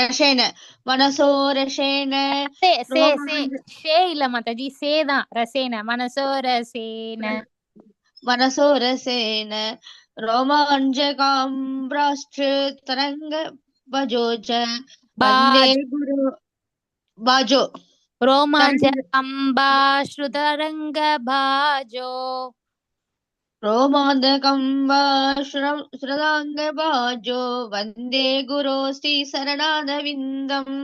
ரஷேன மனசோ ரஷேன ஷே இல்ல மாதாஜி சேதான் ரசேன மனசோ ரசேன மனசோ ரசேன ரோமாஞ்சகாம்பிராஷ்ட்ர தரங்க பஜோஜ வந்தே குரு பாஜோ ரோமாஞ்ச கம்பாஸ்ருதரங்க பாஜோ ரோமாந்தகம்பாஸ்ருதாங்க பாஜோ வந்தே குரு ஸ்ரீ சரணாதவிந்தம்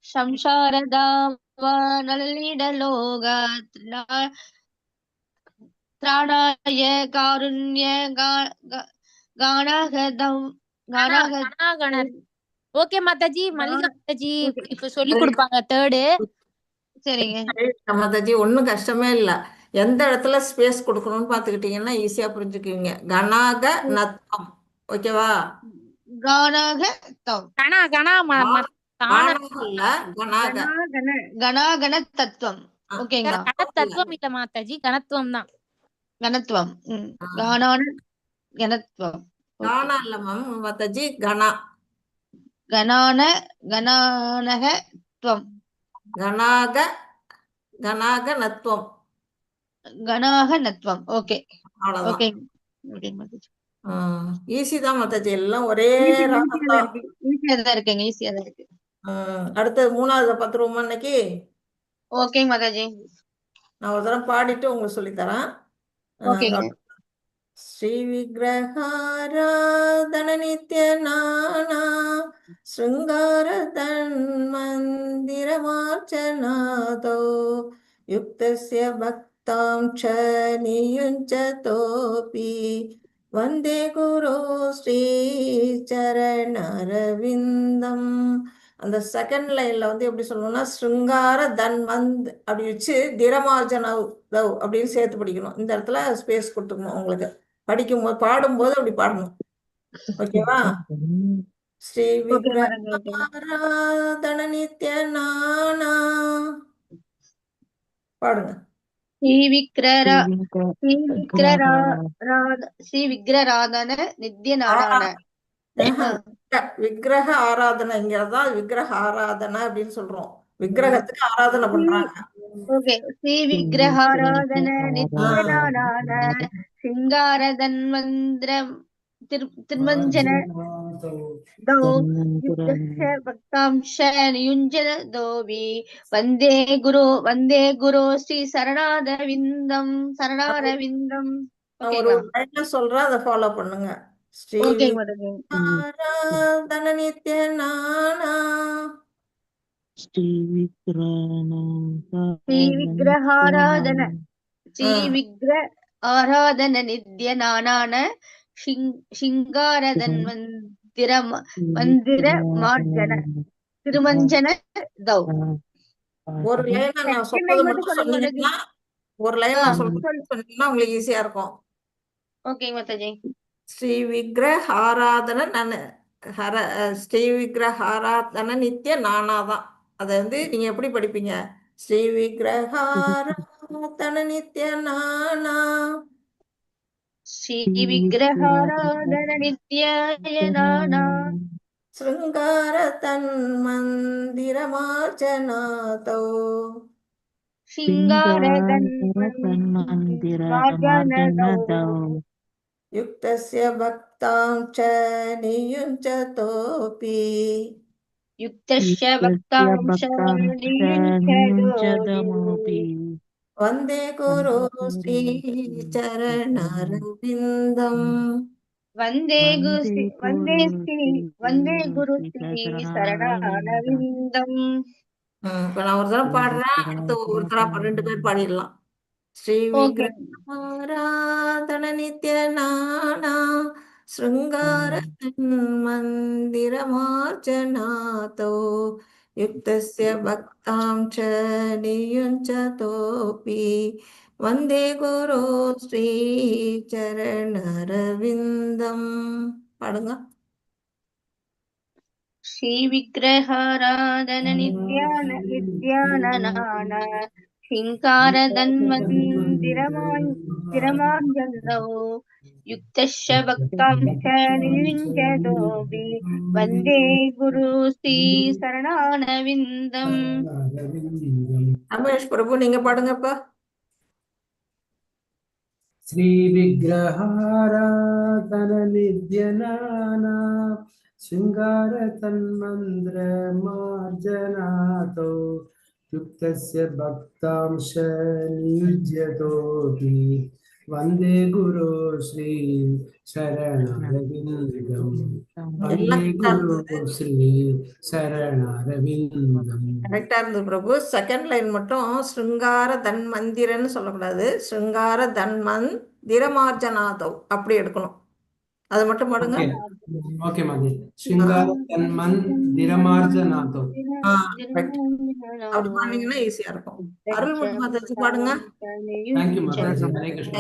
சம்சாரதாவனலிடலோக த்ராணாய காருண்ய காணாகதம் ஓகே மாதாஜி. மல்லிகா மாதாஜி இப்ப சொல்லி கொடுப்பாங்க தேர்டு. சரிங்க மாதாஜி. ஒன்றும் கஷ்டமே இல்லை. எந்த இடத்துல ஸ்பேஸ் கொடுக்கணும்னு பார்த்துக்கிட்டீங்கன்னா ஈஸியா புரிஞ்சுக்குவீங்க. கணாக நத்தம். ஓகேவா? கணாக கணாகன தத்துவம். ஓகேங்களா? தத்துவம் இல்ல மாதாஜி, கணத்துவம் தான். கணத்துவம். கணான கணத்துவம். காணா இல்ல மேம் மாதாஜி, கணா. கணான கணானகத்வம். கணாக கணாக நத்வம். கணாக நத்வம். ஓகே அவ்வளவுதான். Okay okay Mataji. ஈஸி தான் மாதாஜி. எல்லாம் ஒரே ஈஸியா தான் இருக்குங்க. ஈஸியா தான் இருக்கு. அடுத்தது மூணாவது பத்துருவோமா இன்னைக்கு? ஓகே மாதாஜி. நான் ஒரு தடவை பாடிட்டு உங்களுக்கு சொல்லித்தரேன். ஸ்ரீ விக்கிரகாராதன நித்ய நானா ஸ்ருங்கார தன்மந்திரமார்ச்சனாதோ யுக்தஸ்ய பக்தாம் ச நியுஞ்சதோபி வந்தே குரு ஸ்ரீ சரணரவிந்தம். அந்த செகண்ட் லைன்ல வந்து எப்படி சொல்லணும்னா ஸ்ருங்கார தன்வந்த் அப்படி வச்சு திரமார்ஜனவ் அப்படின்னு சேர்த்து படிக்கணும். இந்த இடத்துல ஸ்பேஸ் கொடுத்துக்கணும். உங்களுக்கு படிக்கும்போது பாடும்போது அப்படி பாடணும். ஓகேவா? ஸ்ரீ விக்கிரகாராதன நித்ய நானா பாடுங்க. ஸ்ரீ விக்கிரராதன நித்ய நாராயண. விக்கிரக ஆராதனைங்கிறதா விக்கிரக ஆராதனை அப்படின்னு சொல்றோம். விக்கிரகத்துக்கு ஆராதனை பண்றாங்க. ஓகே. ஸ்ரீ விக்கிரகாராதன நித்ய நாராயண சிங்கார தன்வந்திரம் திருமஞ்சன பக்தாம்ச நியுஞ்சதோபி வந்தே குரு ஸ்ரீ சரணாரவிந்தம் சரணாரவிந்தம். ஒரு லைன்ல சொல்றேன், அதை ஃபாலோ பண்ணுங்க. ஸ்ரீ ஆராதன நித்ய நானா ஸ்ரீ விக்கிர ஆராதன நித்ய நானான சிங்காரதன் மந்திர மார்ஜன திருமஞ்சன தௌ. ஒரு லைன் நான் சொல்றது மட்டும் சொன்னீங்கன்னா உங்களுக்கு ஈஸியா இருக்கும். ஓகே மாதாஜி. ஸ்ரீ விக்கிரக ஆராதன ஸ்ரீ விக்கிரக ஆராதன நித்ய நானாதான். அதை வந்து நீங்க எப்படி படிப்பீங்க? ஸ்ரீ விக்கிரக ஆராதன நித்ய நானா ஸ்ரீ விக்கிரகாராதன நித்யாய நானா ஸ்ருங்கார தன்மந்திரமார்ச்சனாதோ சிங்கார தன்மந்திரமார்ச்சனாதோ யுக்தஸ்ய பக்தாம் ச நியுஞ்சதோபி யுக்தஸ்ய பக்தாம் ச நியுஞ்சதோபி வந்தே குரு ஸ்ரீ சரணரவிந்தம். வந்தே குரு ஸ்ரீ சரணரவிந்தம். இப்ப நான் ஒரு தடவை பாடுறேன், அடுத்து ஒரு தடவை 2 பேர் பாடிடலாம். ஸ்ரீ விக்கிரகாராதன நித்ய நானா ஸ்ருங்கார மந்திரமார்ச்சனாதோ யுக்தஸ்ய பக்தாம் ச நியுஞ்சதோபி வந்தே குரு ஸ்ரீ சரணரவிந்தம். பாடுங்க. ஸ்ரீ விக்கிரகாராதன நித்யானனான சிங்கார தன்வந்திரமார்ச்சனாதோ गिरमार्जनौ युक्तश्च भक्तां च नियुञ्जतोऽपि वन्दे गुरु श्रीशरणारविन्दम् ரமேஷ் பிரபு நீங்க பாடுங்கப்பா. श्रीविग्रहाराधन नित्यनाना शृङ्गार तन्मन्त्र मार्जनातो युक्तस्य भक्तांश नियुज्यतोऽपि वन्दे गुरो श्री शरणारविन्दम् वन्दे गुरो श्री शरणारविन्दम्. கரெக்டா இருந்தது பிரபு. செகண்ட் லைன் மட்டும் ஸ்ருங்கார தன்மந்திரன்னு சொல்லக்கூடாது, ஸ்ருங்கார தன்மந்திரமார்ஜனாதவ் அப்படி எடுக்கணும். அது மட்டும் பாடுங்க. ஓகே மாதி. ஸ்ருங்கார தன்மந்திரமார்ஜனாதோ. அப்படி பாடுனீங்கன்னா ஈஸியா இருக்கும். அருள்மொழி மாதாஜி பாடுங்க. தேங்க்யூ மாதாஜி. ஹரே கிருஷ்ணா.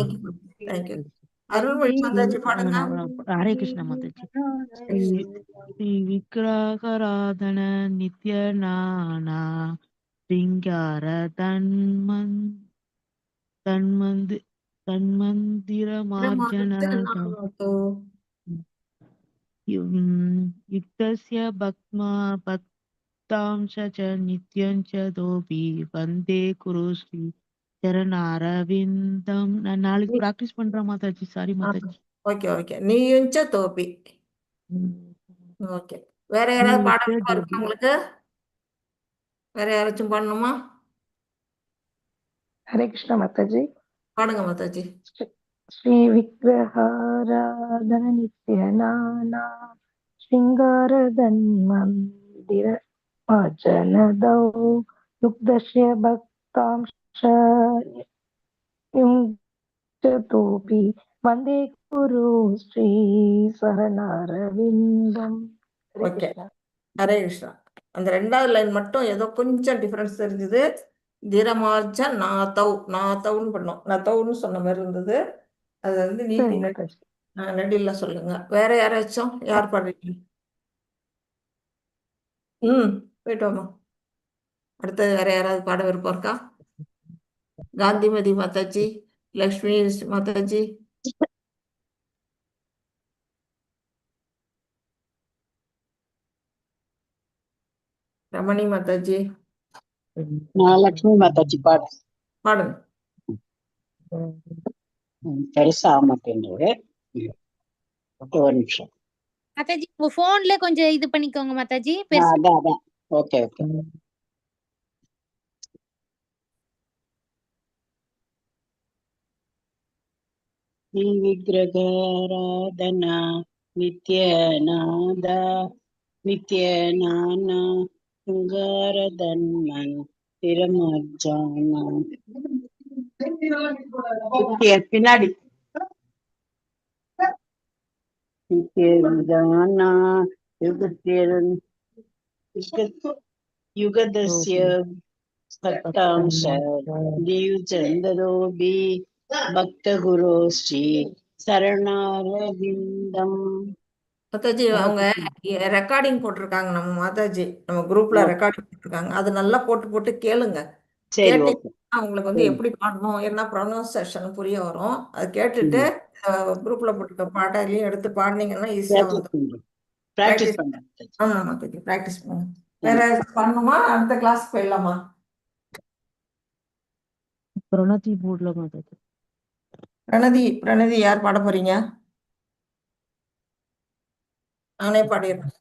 தேங்க்யூ. அருள்மொழி மாதாஜி பாடுங்க. ஹரே கிருஷ்ண மாதாஜி. ஸ்ரீ விக்கிரகாராதன நித்ய நானா சிங்கார தன்மந்திர மார்ஜனாதோ யுக்தஸ்ய பக்தாம்ச ச நித்யம் ச தோபி வந்தே குரு ஸ்ரீ சரணாரவிந்தம். நான் நாளைக்கு பிராக்டிஸ் பண்றேன் Mataji. Sorry Mataji. Okay okay. நீயுஞ்ச தோப்பி. ஓகே. வேற யாராவது பாட இருக்கு உங்களுக்கு? வேற யாராச்சும் பாடணுமா? ஹரே கிருஷ்ண மாதாஜி. பாடுங்க மாதாஜி. ஸ்ரீ விக்கிரகாராதன நித்யநானா ஸ்ருங்கார தன்மந்திர மார்ஜனதௌ யுக்தஸ்ய பக்தாம்ச நியுஞ்சதோபி வந்தே குரு ஸ்ரீ சரணாரவிந்தம். ஓகே. ஹரே கிருஷ்ணா. அந்த ரெண்டாவது லைன் மட்டும் ஏதோ கொஞ்சம் டிஃபரன்ஸ் தெரிஞ்சது. திரமார்ஜ நாத்தவுன்னு பண்ணோம். நத்தவுன்னு சொன்ன மாதிரி இருந்தது. அது வந்து நீட்டி நெடில சொல்லுங்க. வேற யாராச்சும் யார் பாடுறீங்க? போயிட்டு வாமா. அடுத்தது வேற யாராவது பாட விருப்பம் இருக்கா? காந்திமதி மாதாஜி, லக்ஷ்மி மாதாஜி, ரமணி மாதாஜி லட்சுமி மாதாஜி பாடுங்க. பெருசா மாட்டேங்குது. ஒரு நிமிஷம் மாதாஜி உங்க போன்ல கொஞ்சம் இது பண்ணிக்கோங்க மாதாஜி. அதான் ஓகே ஓகே. விக்கிரகாராதனா நித்யநாத நித்யநானா சுங்காரதன்மன் திருமஜானா பின்னாடி நித்யதானா யுகதஸ்ய பக்தாம்ச நியுஜந்ததோபி பக்த குரு ஸ்ரீ சரணாரவிந்தம். மாதாஜி அவங்க ரெக்கார்டிங் போட்டிருக்காங்க. நம்ம மாதாஜி நம்ம குரூப்ல ரெக்கார்டிங் போட்டிருக்காங்க. அது நல்லா போட்டு கேளுங்க. கேட்டீங்கன்னா உங்களுக்கு வந்து எப்படி பாடணும், என்ன ப்ரொனவுன்சியேஷன் புரிய வரும். அது கேட்டுட்டு குரூப்ல போட்டுருக்க பாட்டையும் எடுத்து பாடினீங்கன்னா ஈஸியா வந்துடும். ஆமா மாதாஜி, ப்ராக்டிஸ் பண்ணுங்க. வேற பண்ணணுமா? அடுத்த கிளாஸ் போயிடலாமா? பிரணதி போர்ட்ல மாதாஜி. பிரணதி யார் பாட போறீங்க? நானே பாடிடுறேன்.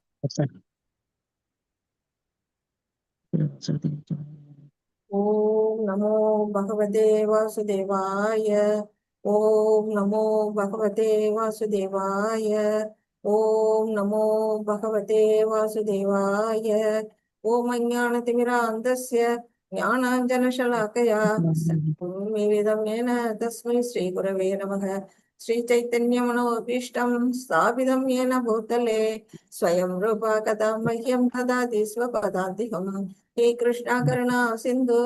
ஓம் நமோ பகவதே வாசுதேவாய. ஓம் நமோ பகவதே வாசுதேவாய. ஓம் நமோ பகவதே வாசுதேவாய. ஓம் அஞ்ஞானதிமிராந்தஸ்ய ஞானாஞ்சனசலாக்கயா சர்வமிதம் येन तस्मै श्रीगुरवे नमः. श्रीचैतन्यमनोभीष्टं स्थापितं येन भूतले स्वयं रूपा कदा मह्यं ददाति स्वपदान्तिकम्. हे कृष्णा करुणा सिन्धु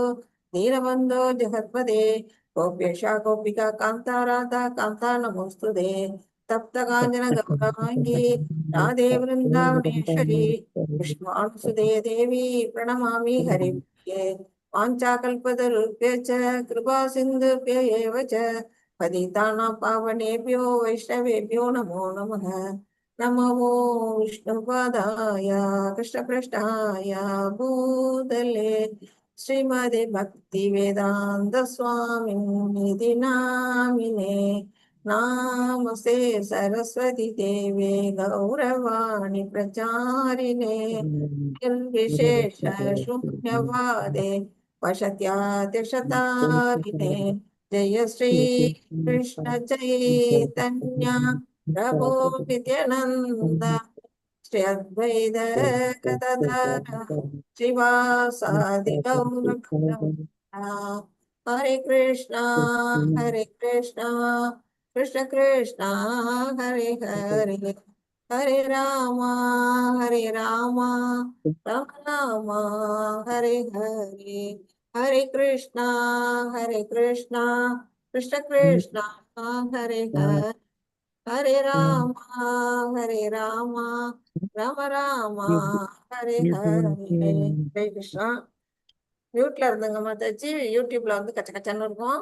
दीनबन्धो जगत्पदे गोप्येशा गोपिका कान्ता राधा कान्ता नमोस्तुते. तप्त काञ्चन गौराङ्गी राधे वृन्दावनेश्वरी कृष्णानुसुते देवी प्रणमामि हरिप्रिये. वाञ्छाकल्पतरुभ्यश्च कृपा सिन्धुभ्य एव च पतितानां पावनेभ्यो वैष्णवेभ्यो नमो नमः। नमो विष्णुपादाय कृष्णपृष्ठाय भूतले श्रीमदे भक्तिवेदान्त स्वामिनिधि नामिने। नामस्ते सरस्वती देवे गौरवाणी प्रचारिणे निर्विशेष शून्यवादे वशत्यातिशतारिणे। जय श्री कृष्ण चैतन्य प्रभु नित्यानंद श्री अद्वैत गदाधर श्रीवासादि गौरभक्ता। हरे कृष्णा कृष्ण कृष्ण हरे हरे हरे राम राम राम हरे हरे हरे कृष्णा कृष्ण कृष्ण हरे हरे हरे राम राम राम हरे हरे। हरे कृष्णा। மியூட்ல இருந்துங்க மாதாஜி. யூடியூப்ல வந்து கச்ச கச்சன்னு இருக்கும்.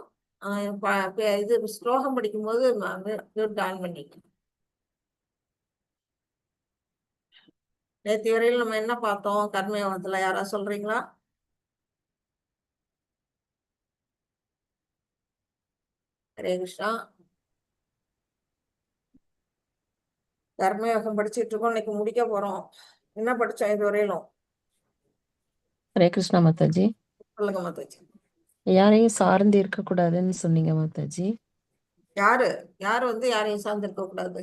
இது ஸ்லோகம் படிக்கும்போது மியூட் ஆன் பண்ணிக்கணும். நேற்று வரையில் நம்ம என்ன பார்த்தோம் கர்மயோகத்துல? யாரா சொல்றீங்களா? ஹரே கிருஷ்ணா. கர்மயோகம் படிச்சுட்டு இருக்கோம். இன்னைக்கு முடிக்க போறோம். என்ன படிச்சோம் இது வரையிலும்? ஹரே கிருஷ்ணா மாதாஜி. சொல்லுங்க மாதாஜி. யாரையும் சார்ந்து இருக்க கூடாதுன்னு சொன்னீங்க மாதாஜி. யாரு வந்து யாரையும் சார்ந்து இருக்க கூடாது?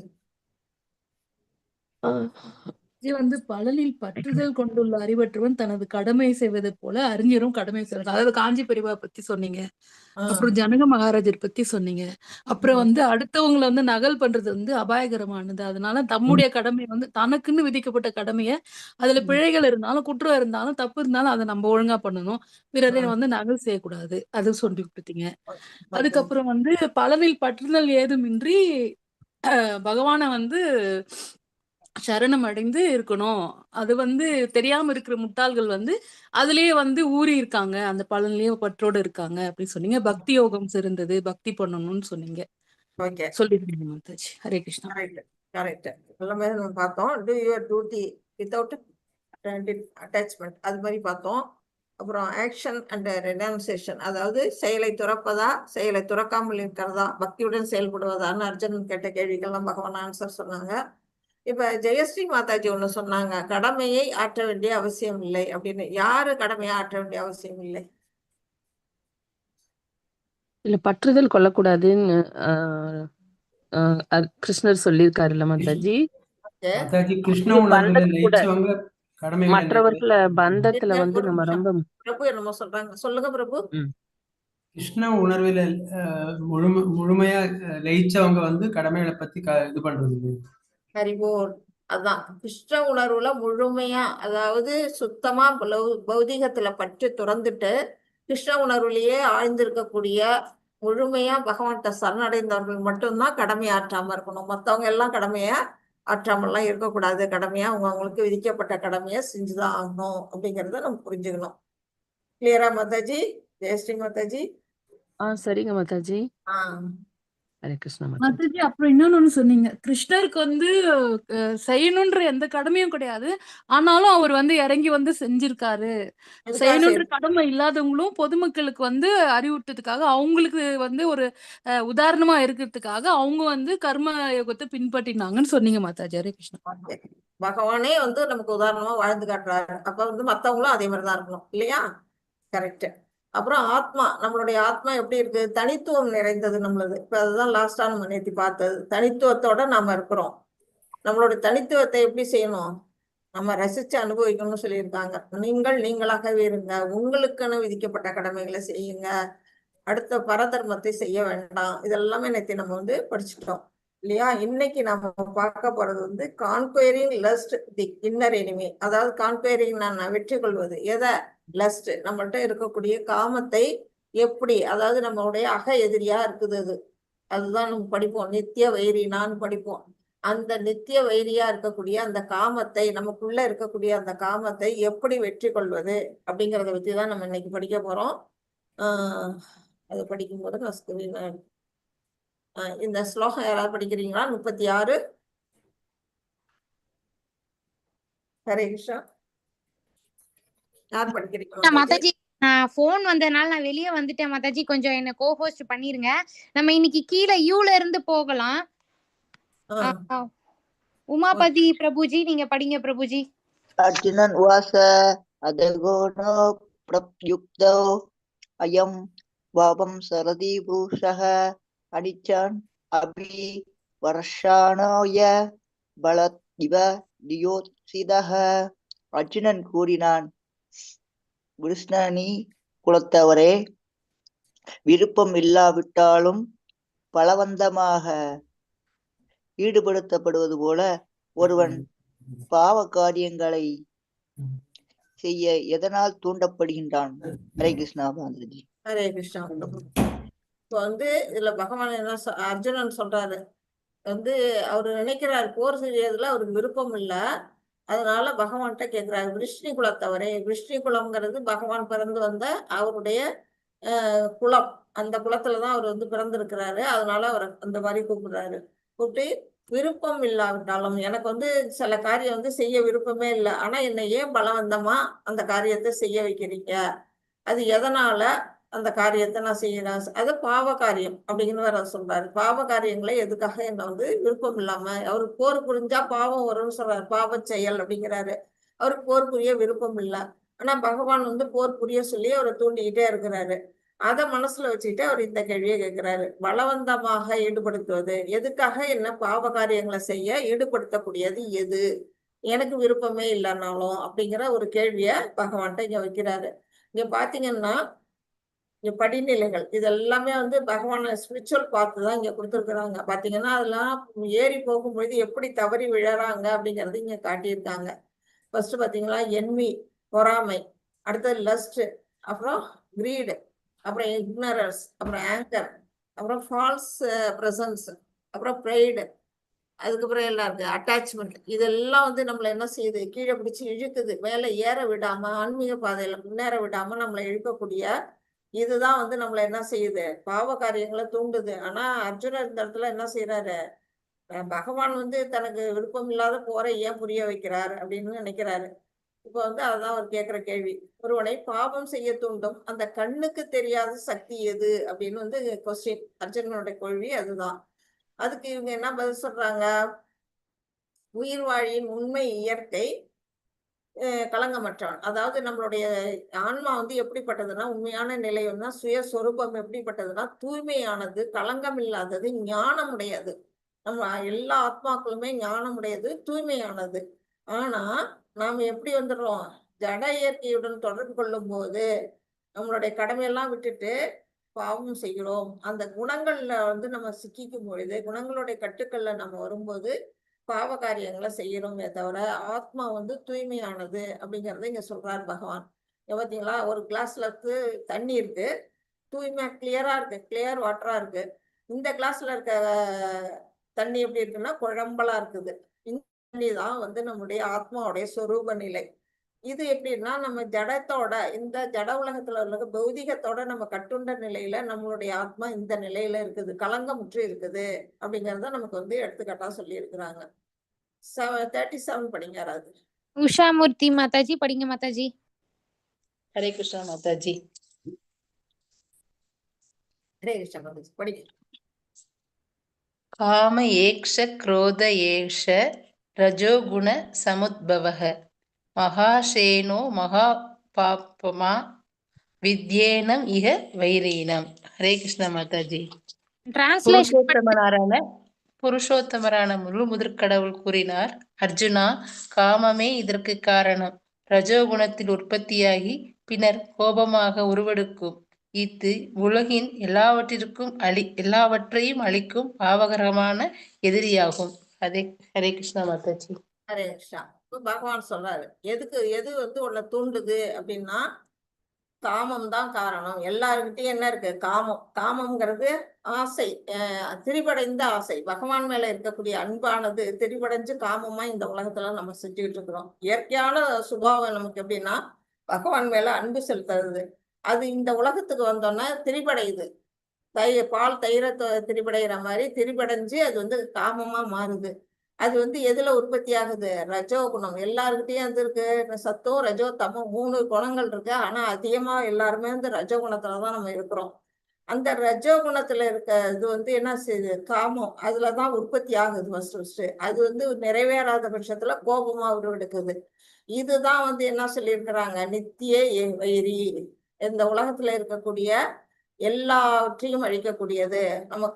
வந்து பலனில் பற்றுதல் கொண்டுள்ள அறிவற்றவன் தனது கடமை செய்வது போல அறிஞரும் கடமை செய்வது. அதாவது காஞ்சி பெரியவா பத்தி சொன்னீங்க. அப்புறம் ஜனக மகாராஜர் பத்தி சொன்னீங்க. அப்புறம் வந்து அடுத்தவங்களை வந்து நகல் பண்றது வந்து அபாயகரமானது. அதனால தம்முடைய கடமை வந்து தனக்குன்னு விதிக்கப்பட்ட கடமைய அதுல பிழைகள் இருந்தாலும் குற்றம் இருந்தாலும் தப்பு இருந்தாலும் அதை நம்ம ஒழுங்கா பண்ணணும். பிறரை வந்து நகல் செய்யக்கூடாது. அது சொல்லி கொடுத்தீங்க. அதுக்கப்புறம் வந்து பலனில் பற்றுதல் ஏதுமின்றி பகவானை வந்து சரணம் அடைந்து இருக்கணும். அது வந்து தெரியாம இருக்கிற முட்டாள்கள் வந்து அதுலயே வந்து ஊறி இருக்காங்க, அந்த பலன்லயே பற்றோடு இருக்காங்க அப்படின்னு சொன்னீங்க. பக்தி யோகம் சிறந்தது, பக்தி பண்ணணும்னு சொன்னீங்க. சொல்லிருக்கீங்க மாதாஜி. ஹரே கிருஷ்ணா. கரெக்ட். எல்லாமே நம்ம பார்த்தோம். Two your duty without attachment அது மாதிரி பார்த்தோம். அப்புறம் ஆக்ஷன் அண்ட் ரெனன்சியேஷன், அதாவது செயலை துறப்பதா செயலை துறக்காமல் இருக்கிறதா பக்தியுடன் செயல்படுவதான்னு அர்ஜுனன் கேட்ட கேள்விகள்லாம் பகவான் ஆன்சர் சொன்னாங்க. இப்ப ஜெயஸ்ரீ மாதாஜி ஒண்ணு சொன்னாங்க, கடமையை ஆற்ற வேண்டிய அவசியம் இல்லை அப்படின்னு. யாரு கடமையை ஆற்ற வேண்டிய அவசியம் இல்லை? இல்ல பற்றுதல் கொள்ளக்கூடாதுன்னு கிருஷ்ணர் சொல்லியிருக்காருல்ல மாதாஜி. மாதாஜி கிருஷ்ண உணர்வுல லயிச்சவங்க கடமைகளை மற்றவர்கள பந்தத்துல வந்து நம்ம ரொம்ப பிரபு என்னமோ சொல்றாங்க, சொல்லுங்க பிரபு. கிருஷ்ண உணர்வுல முழுமையா லயிச்சவங்க வந்து கடமைகளை பத்தி இது பண்றது. ஹரிபோல். அதான் கிருஷ்ண உணர்வுல முழுமையா, அதாவது சுத்தமா பௌதிகத்துல பற்று துறந்துட்டு கிருஷ்ண உணர்வுலயே ஆழ்ந்திருக்கக்கூடிய முழுமையா பகவான்கிட்ட சரணடைந்தவர்கள் மட்டும்தான் கடமை ஆற்றாம இருக்கணும். மத்தவங்க எல்லாம் கடமையா ஆற்றாமல்லாம் இருக்கக்கூடாது. கடமையா அவங்களுக்கு விதிக்கப்பட்ட கடமையை செஞ்சுதான் ஆகணும் அப்படிங்கறத நம்ம புரிஞ்சுக்கணும். கிளியரா மாதாஜி? ஜெயஸ்ரீ மாதாஜி. சரிங்க மாதாஜி. ஹரே கிருஷ்ணா மாதாஜி. அப்புறம் இன்னொன்னு சொன்னீங்க, கிருஷ்ணருக்கு வந்து செய்யணுன்ற எந்த கடமையும் கிடையாது, ஆனாலும் அவர் வந்து இறங்கி வந்து செஞ்சிருக்காரு. செய்யணுன்ற கடமை இல்லாதவங்களும் பொதுமக்களுக்கு வந்து அறிவுட்டதுக்காக, அவங்களுக்கு வந்து ஒரு உதாரணமா இருக்கிறதுக்காக அவங்க வந்து கர்ம யோகத்தை பின்பற்றினாங்கன்னு சொன்னீங்க மாதாஜி. ஹரே கிருஷ்ணா. பகவானே வந்து நமக்கு உதாரணமா வாழ்ந்து காட்டுறாரு. அப்ப வந்து மத்தவங்களும் அதே மாதிரிதான் இருக்கணும் இல்லையா? கரெக்ட். அப்புறம் ஆத்மா, நம்மளுடைய ஆத்மா எப்படி இருக்கு? தனித்துவம் நிறைந்தது நம்மளது. இப்ப அதுதான் லாஸ்டா நம்ம நேத்தி பார்த்தது. தனித்துவத்தோட நாம இருக்கிறோம். நம்மளுடைய தனித்துவத்தை எப்படி செய்யணும்? நம்ம ரசிச்சு அனுபவிக்கணும்னு சொல்லியிருக்காங்க. நீங்கள் நீங்களாகவே இருங்க, உங்களுக்குன்னு விதிக்கப்பட்ட கடமைகளை செய்யுங்க, அடுத்த பரதர்மத்தை செய்ய வேண்டாம். இதெல்லாமே நேத்தி நம்ம வந்து படிச்சுட்டோம் இல்லையா? இன்னைக்கு நம்ம பார்க்க போறது வந்து கான்குயரிங் லஸ்ட் தி இன்னர் எனிமி. அதாவது கான்குயரிங் நான் வெற்றி கொள்வது எதை? லஸ்ட், நம்மள்ட்ட இருக்கக்கூடிய காமத்தை எப்படி, அதாவது நம்மளுடைய அக எதிரியா இருக்குது அதுதான் நம்ம படிப்போம். நித்திய வைரினான்னு படிப்போம். அந்த நித்திய வைரியா இருக்கக்கூடிய அந்த காமத்தை, நமக்குள்ள இருக்கக்கூடிய அந்த காமத்தை எப்படி வெற்றி கொள்வது அப்படிங்கிறத பத்தி தான் நம்ம இன்னைக்கு படிக்க போறோம். அது படிக்கும்போது நான் ஸ்கிரீன் இந்த ஸ்லோகம் யாராவது படிக்கிறீங்களா? 36. ஹரே கிருஷ்ணா. யார் படிக்கிறீங்க மாதாஜி? மாதாஜி போன் வந்ததுனால நான் வெளியே வந்துட்டேன் மாதாஜி. கொஞ்சம் என்ன கோஹோஸ்ட் பண்ணிருங்க. நம்ம இன்னைக்கு கீழே யூல இருந்து போகலாம். உமாபதி பிரபுஜி நீங்க படிங்க பிரபுஜி. அர்ஜுனன் உவாச அதகோணோ பிரயுக்தோ அயம் வாபம் சரதி பூஷः அனிச்சான் அபி வர்ஷாணோய பலத் இவ தியோத்சிதः. அர்ஜுனன் கூறினான், கிருஷ்ணனி குலத்தவரே, விருப்பம் இல்லாவிட்டாலும் பலவந்தமாக ஈடுபடுத்தப்படுவது போல ஒருவன் பாவ காரியங்களை செய்ய எதனால் தூண்டப்படுகின்றான்? ஹரே கிருஷ்ணா பாந்திரஜி. ஹரே கிருஷ்ணா. இப்போ இதுல பகவான் என்ன அர்ஜுனன் சொல்றாரு, அவரு நினைக்கிறாரு போர் செய்யறதுல அவருக்கு விருப்பம் இல்ல. அதனால பகவான்கிட்ட கேட்கிறாரு, விஷ்ணு குலத்தவரே. விஷ்ணு குலம்ங்கிறது பகவான் பிறந்து வந்த அவருடைய குலம். அந்த குலத்துலதான் அவர் பிறந்திருக்கிறாரு. அதனால அவர் அந்த மாதிரி கூப்பிடுறாரு. கூப்பிட்டு, விருப்பம் இல்லாவிட்டாலும் எனக்கு சில காரியம் செய்ய விருப்பமே இல்லை, ஆனா என்னை ஏன் பலவந்தமா அந்த காரியத்தை செய்ய வைக்கிறீங்க? அது எதனால அந்த காரியத்தை நான் செய்யறேன்? அது பாவ காரியம் அப்படின்னு வேற சொல்றாரு. பாவ காரியங்களை எதுக்காக என்ன விருப்பம் இல்லாம, அவருக்கு போர் புரிஞ்சா பாவம் வரும்னு சொல்றாரு. பாவ செயல் அப்படிங்கிறாரு. அவருக்கு போர் புரிய விருப்பம் இல்லை. ஆனா பகவான் போர் புரிய சொல்லி அவரை தூண்டிக்கிட்டே இருக்கிறாரு. அதை மனசுல வச்சுக்கிட்டு அவர் இந்த கேள்வியை கேட்கிறாரு. பலவந்தமாக ஈடுபடுத்துவது எதுக்காக? என்ன பாவ காரியங்களை செய்ய ஈடுபடுத்தக்கூடியது எது? எனக்கு விருப்பமே இல்லைன்னாலும் அப்படிங்கிற ஒரு கேள்விய பகவான்கிட்ட இங்க வைக்கிறாரு. இங்க பாத்தீங்கன்னா இங்க படிநிலைகள் இதெல்லாமே பகவான் ஸ்பிரிச்சுவல் பார்த்து தான் இங்க கொடுத்துருக்குறாங்க. பாத்தீங்கன்னா அதெல்லாம் ஏறி போகும்பொழுது எப்படி தவறி விழறாங்க அப்படிங்கறது இங்க காட்டியிருக்காங்க. ஃபர்ஸ்ட் பாத்தீங்களா, என்வி பொறாமை, அடுத்தது லஸ்ட், அப்புறம் கிரீடு, அப்புறம் இக்னரன்ஸ், அப்புறம் ஆங்கர், அப்புறம் ஃபால்ஸ் பிரசன்ஸ், அப்புறம் ப்ரைடு, அதுக்கப்புறம் எல்லாம் இருக்கு அட்டாச்மெண்ட். இதெல்லாம் நம்மளை என்ன செய்யுது? கீழே பிடிச்சி இழுக்குது. மேலே ஏற விடாம, ஆன்மீக பாதையில முன்னேற விடாம நம்மளை இழுக்கக்கூடிய இதுதான் நம்மளை என்ன செய்யுது? பாவ காரியங்களை தூண்டுது. ஆனா அர்ஜுனர் இந்த இடத்துல என்ன செய்யறாரு? பகவான் தனக்கு விருப்பம் இல்லாத போரை ஏன் புரிய வைக்கிறார் அப்படின்னு நினைக்கிறாரு. இப்போ அதுதான் அவர் கேட்கிற கேள்வி. ஒருவனை பாவம் செய்ய தூண்டும் அந்த கண்ணுக்கு தெரியாத சக்தி எது அப்படின்னு கொஸ்டின். அர்ஜுனனுடைய கேள்வி அதுதான். அதுக்கு இவங்க என்ன பதில் சொல்றாங்க? உயிர் வாழியின் உண்மை இயற்கை களங்கமற்றவன். அதாவது நம்மளுடைய ஆன்மா எப்படிப்பட்டதுன்னா, உண்மையான நிலை சுயஸ்வரூபம் எப்படிப்பட்டதுன்னா, தூய்மையானது, களங்கம் இல்லாதது, ஞானம் உடையது. நம்ம எல்லா ஆத்மாக்களுமே ஞானம் உடையது, தூய்மையானது. ஆனா நாம எப்படி வந்துடுறோம்? ஜட இயற்கையுடன் தொடர்பு கொள்ளும் போது நம்மளுடைய கடமையெல்லாம் விட்டுட்டு பாவம் செய்கிறோம். அந்த குணங்கள்ல நம்ம சிக்கிக்கும் பொழுது, குணங்களுடைய கட்டுக்கள்ல நம்ம வரும்போது பாவ காரியங்களை செய்யறோமே தவிர ஆத்மா தூய்மையானது அப்படிங்கறத இங்க சொல்றாரு பகவான். பாத்தீங்களா, ஒரு கிளாஸ்ல தண்ணி இருக்கு, தூய்மையா கிளியரா இருக்கு, கிளியர் வாட்டரா இருக்கு. இந்த கிளாஸ்ல இருக்க தண்ணி எப்படி இருக்குன்னா குழம்பலா இருக்குது. இந்த தண்ணி தான் நம்முடைய ஆத்மாவுடைய சொரூப நிலை. இது எப்படின்னா, நம்ம ஜடத்தோட, இந்த ஜட உலகத்துல உள்ள பௌதிகத்தோட நம்ம கட்டுண்ட நிலையில நம்மளுடைய ஆத்மா இந்த நிலையில இருக்குது, களங்கமுற்று இருக்குது அப்படிங்கறத நமக்கு எடுத்துக்காட்டா சொல்லி இருக்கிறாங்க. 37 படிங்க யாராவது. உஷா மூர்த்தி மாதாஜி படிங்க மாதாஜி. ஹரே கிருஷ்ணா மாதாஜி. ஹரே கிருஷ்ணா மாதாஜி படிங்க. காம ஏக்ஷ क्रोध ஏஷ ரஜோகுண சமுத்பவः மகாசேனோ மகாபாபமா வித்யேனம் இஹ வைரீனம். ஹரே கிருஷ்ணா மாதாஜி. புருஷோத்தமரான முழு முதற்கடவுள் கூறினார், அர்ஜுனா, காமமே இதற்கு காரணம். ரஜோகுணத்தில் உற்பத்தியாகி பின்னர் கோபமாக உருவெடுக்கும். இது உலகின் எல்லாவற்றையும் அழிக்கும் பாவகரமான எதிரியாகும். ஹரே கிருஷ்ணா மாதாஜி. ஹரே கிருஷ்ணா. பகவான் சொல்றாரு, எது உன்னை தூண்டுது அப்படின்னா காமம் தான் காரணம். எல்லாருக்கிட்டையும் என்ன இருக்கு? காமம். காமம்ங்கிறது ஆசை, திரிபடைந்த ஆசை. பகவான் மேல இருக்கக்கூடிய அன்பானது திரிபடைஞ்சு காமமா இந்த உலகத்துல நம்ம செஞ்சுக்கிட்டு இருக்கிறோம். இயற்கையான சுபாவம் நமக்கு எப்படின்னா பகவான் மேல அன்பு செலுத்துறது. அது இந்த உலகத்துக்கு வந்தோன்னா திரிபடையுது. பால் தயிரை திரிபடைகிற மாதிரி திரிபடைஞ்சு அது வந்து காமமா மாறுது. அது வந்து எதுல உற்பத்தி ஆகுது? ரஜோ குணம். எல்லாருக்கிட்டையும் வந்து இருக்கு சத்தம் ரஜோ தமோ 3 குணங்கள் இருக்கு. ஆனா அதிகமா எல்லாருமே வந்து ரஜோ குணத்துலதான் நம்ம இருக்கிறோம். அந்த ரஜோ குணத்துல இருக்க இது வந்து என்ன செய்யுது? காமம் அதுலதான் உற்பத்தி ஆகுது ஃபர்ஸ்ட். அது வந்து நிறைவேறாத பட்சத்துல கோபமா உருவெடுக்குது. இதுதான் வந்து என்ன சொல்லியிருக்கிறாங்க? நித்திய வைரி. இந்த உலகத்துல இருக்கக்கூடிய எல்லாவற்றையும் அழிக்கக்கூடியது. நம்ம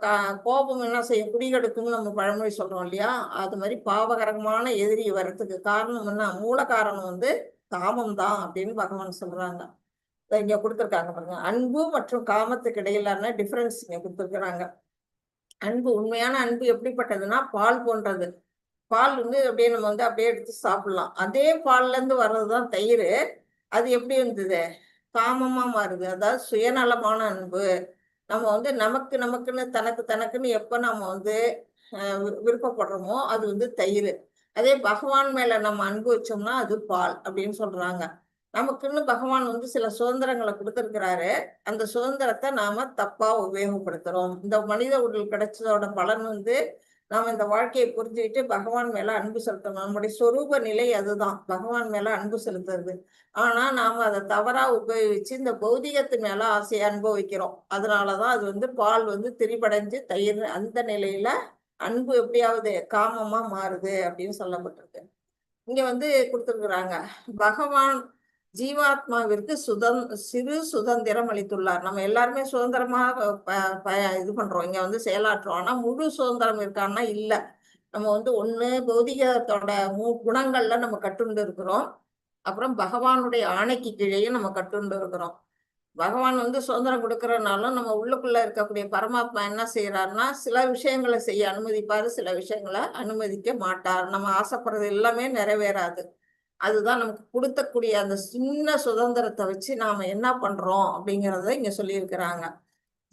கோபம் என்ன செய்யும்? குடிகெடுக்கும்னு நம்ம பழமொழி சொல்றோம் இல்லையா? அது மாதிரி பாவகரமான எதிரி வர்றதுக்கு காரணம் என்ன? மூல காரணம் வந்து காமம் தான் அப்படின்னு பகவான் சொல்றாங்க. இங்க கொடுத்துருக்காங்க பாருங்க. அன்பு மற்றும் காமத்துக்கு இடையிலான டிஃபரன்ஸ் இங்க கொடுத்துருக்குறாங்க. அன்பு, உண்மையான அன்பு எப்படிப்பட்டதுன்னா பால் போன்றது. பால் வந்து அப்படியே நம்ம வந்து அப்படியே எடுத்து சாப்பிடலாம். அதே பால்ல இருந்து வர்றதுதான் தயிர். அது எப்படி இருந்தது? காமமா மாறுது. அதாவது சுயநலமான அன்பு. நம்ம வந்து நமக்குன்னு தனக்குன்னு எப்ப நம்ம வந்து விருப்பப்படுறோமோ அது வந்து தயிர். அதே பகவான் மேல நம்ம அன்பு வச்சோம்னா அது பால் அப்படின்னு சொல்றாங்க. நமக்குன்னு பகவான் வந்து சில சுதந்திரங்களை கொடுத்திருக்கிறாரு. அந்த சுதந்திரத்தை நாம தப்பா உபயோகப்படுத்துறோம். இந்த மனித உடல் கிடைச்சதோட பலன் வந்து நாம இந்த வாழ்க்கையை புரிஞ்சுக்கிட்டு பகவான் மேல அன்பு செலுத்தணும். நம்முடைய சொரூப நிலை அதுதான், பகவான் மேல அன்பு செலுத்துறது. ஆனா நாம அதை தவறா உபயோகிச்சு இந்த பௌதிகத்து மேல ஆசையை அனுபவிக்கிறோம். அதனாலதான் அது வந்து பால் வந்து திரிபடைஞ்சு தயிர். அந்த நிலையில அன்பு எப்படியாவது காமமா மாறுது அப்படின்னு சொல்லப்பட்டிருக்கு. இங்க வந்து கொடுத்துருக்குறாங்க, பகவான் ஜீவாத்மாவிற்கு சிறு சுதந்திரம் அளித்துள்ளார். நம்ம எல்லாருமே சுதந்திரமா இது பண்றோம், இங்க வந்து செயலாற்றுறோம். ஆனா முழு சுதந்திரம் இருக்கான்னா இல்ல. நம்ம வந்து ஒண்ணு பௌதிகத்தோட குணங்கள்ல நம்ம கட்டுண்டு இருக்கிறோம். அப்புறம் பகவானுடைய ஆணைக்கு கீழேயும் நம்ம கட்டுண்டு இருக்கிறோம். பகவான் வந்து சுதந்திரம் கொடுக்கறதுனாலும் நம்ம உள்ளுக்குள்ள இருக்கக்கூடிய பரமாத்மா என்ன செய்யறாருன்னா சில விஷயங்களை செய்ய அனுமதிப்பாரு, சில விஷயங்களை அனுமதிக்க மாட்டார். நம்ம ஆசைப்படுறது எல்லாமே நிறைவேறாது. அதுதான் நமக்கு கொடுத்தக்கூடிய அந்த சின்ன சுதந்திரத்தை வச்சு நாம என்ன பண்றோம் அப்படிங்கிறத இங்க சொல்லியிருக்கிறாங்க.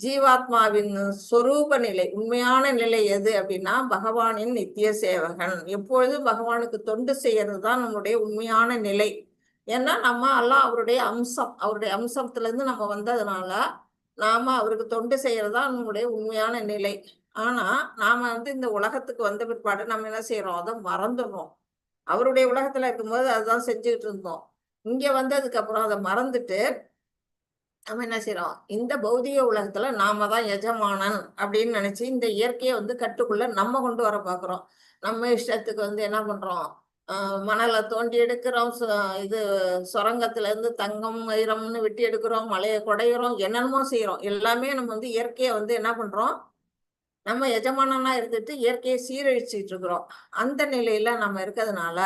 ஜீவாத்மாவின் சொரூப நிலை, உண்மையான நிலை எது அப்படின்னா பகவானின் நித்திய சேவகன். எப்பொழுதும் பகவானுக்கு தொண்டு செய்யறது தான் நம்மளுடைய உண்மையான நிலை. ஏன்னா நம்ம எல்லாம் அவருடைய அம்சம். அவருடைய அம்சத்துல இருந்து நம்ம வந்ததுனால நாம அவருக்கு தொண்டு செய்யறது தான் நம்மளுடைய உண்மையான நிலை. ஆனா நாம வந்து இந்த உலகத்துக்கு வந்த பிற்பாடு நம்ம என்ன செய்யறோம்? அதை மறந்துடுறோம். அவருடைய உலகத்துல இருக்கும்போது அதுதான் செஞ்சுக்கிட்டு இருந்தோம். இங்க வந்ததுக்கு அப்புறம் அதை மறந்துட்டு நம்ம என்ன செய்யறோம்? இந்த பௌதிக உலகத்துல நாம தான் எஜமானன் அப்படின்னு நினைச்சு இந்த இயற்கையை வந்து கட்டுக்குள்ள நம்ம கொண்டு வர பாக்குறோம். நம்ம இஷ்டத்துக்கு வந்து என்ன பண்றோம்? மணலை தோண்டி எடுக்கிறோம், இது சுரங்கத்துல இருந்து தங்கம் வைரம்னு வெட்டி எடுக்கிறோம், மலையை குடையிறோம், என்னென்னமோ செய்யறோம். எல்லாமே நம்ம வந்து இயற்கையை வந்து என்ன பண்றோம்? நம்ம எஜமானனா இருந்துட்டு இயற்கையை சீரழிச்சுட்டு இருக்கிறோம். அந்த நிலையில நம்ம இருக்கிறதுனால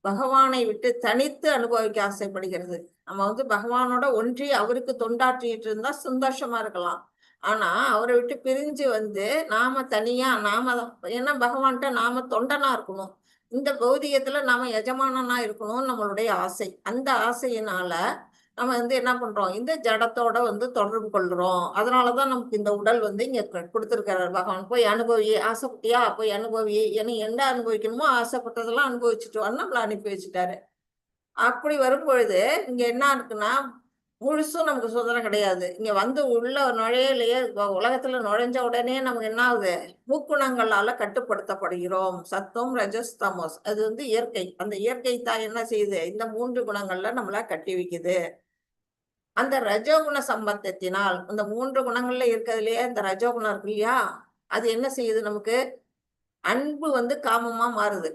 பகவானை விட்டு தனித்து அனுபவிக்க ஆசைப்படுகிறது. நம்ம வந்து பகவானோட ஒன்றி அவருக்கு தொண்டாற்றிட்டு இருந்தா சந்தோஷமா இருக்கலாம். ஆனா அவரை விட்டு பிரிஞ்சு வந்து நாம தனியா ஏன்னா பகவான்கிட்ட நாம தொண்டனா இருக்கணும். இந்த பௌதிகத்துல நாம எஜமானனா இருக்கணும்னு நம்மளுடைய ஆசை. அந்த ஆசையினால நம்ம வந்து என்ன பண்றோம்? இந்த ஜடத்தோட வந்து தொடர்பு கொள்கிறோம். அதனாலதான் நமக்கு இந்த உடல் வந்து இங்க கொடுத்திருக்கிறார் பகவான். போய் அனுபவி, ஆசைப்பட்டியா போய் அனுபவி, என்ன அனுபவிக்கணுமோ ஆசைப்பட்டதெல்லாம் அனுபவிச்சுட்டு நம்மள அனுப்பி வச்சுட்டாரு. அப்படி வரும்பொழுது இங்க என்ன இருக்குன்னா முழுசும் நமக்கு சுதந்திரம் கிடையாது. இங்க வந்து உள்ள நுழையிலேயே உலகத்துல நுழைஞ்ச உடனே நமக்கு என்ன ஆகுது? முக்குணங்களால கட்டுப்படுத்தப்படுகிறோம். சத்தம், ரஜஸ், தமோஸ். அது வந்து இயற்கை. அந்த இயற்கை தான் என்ன செய்யுது? இந்த 3 குணங்கள்ல நம்மள கட்டி வைக்குது. அந்த ரஜோகுண சம்பந்தத்தினால் இந்த 3 குணங்கள்ல இருக்கிறதுலயே இந்த ரஜோகுணம் இருக்கு இல்லையா? அது என்ன செய்யுது? நமக்கு அன்பு வந்து காமமா மாறுது.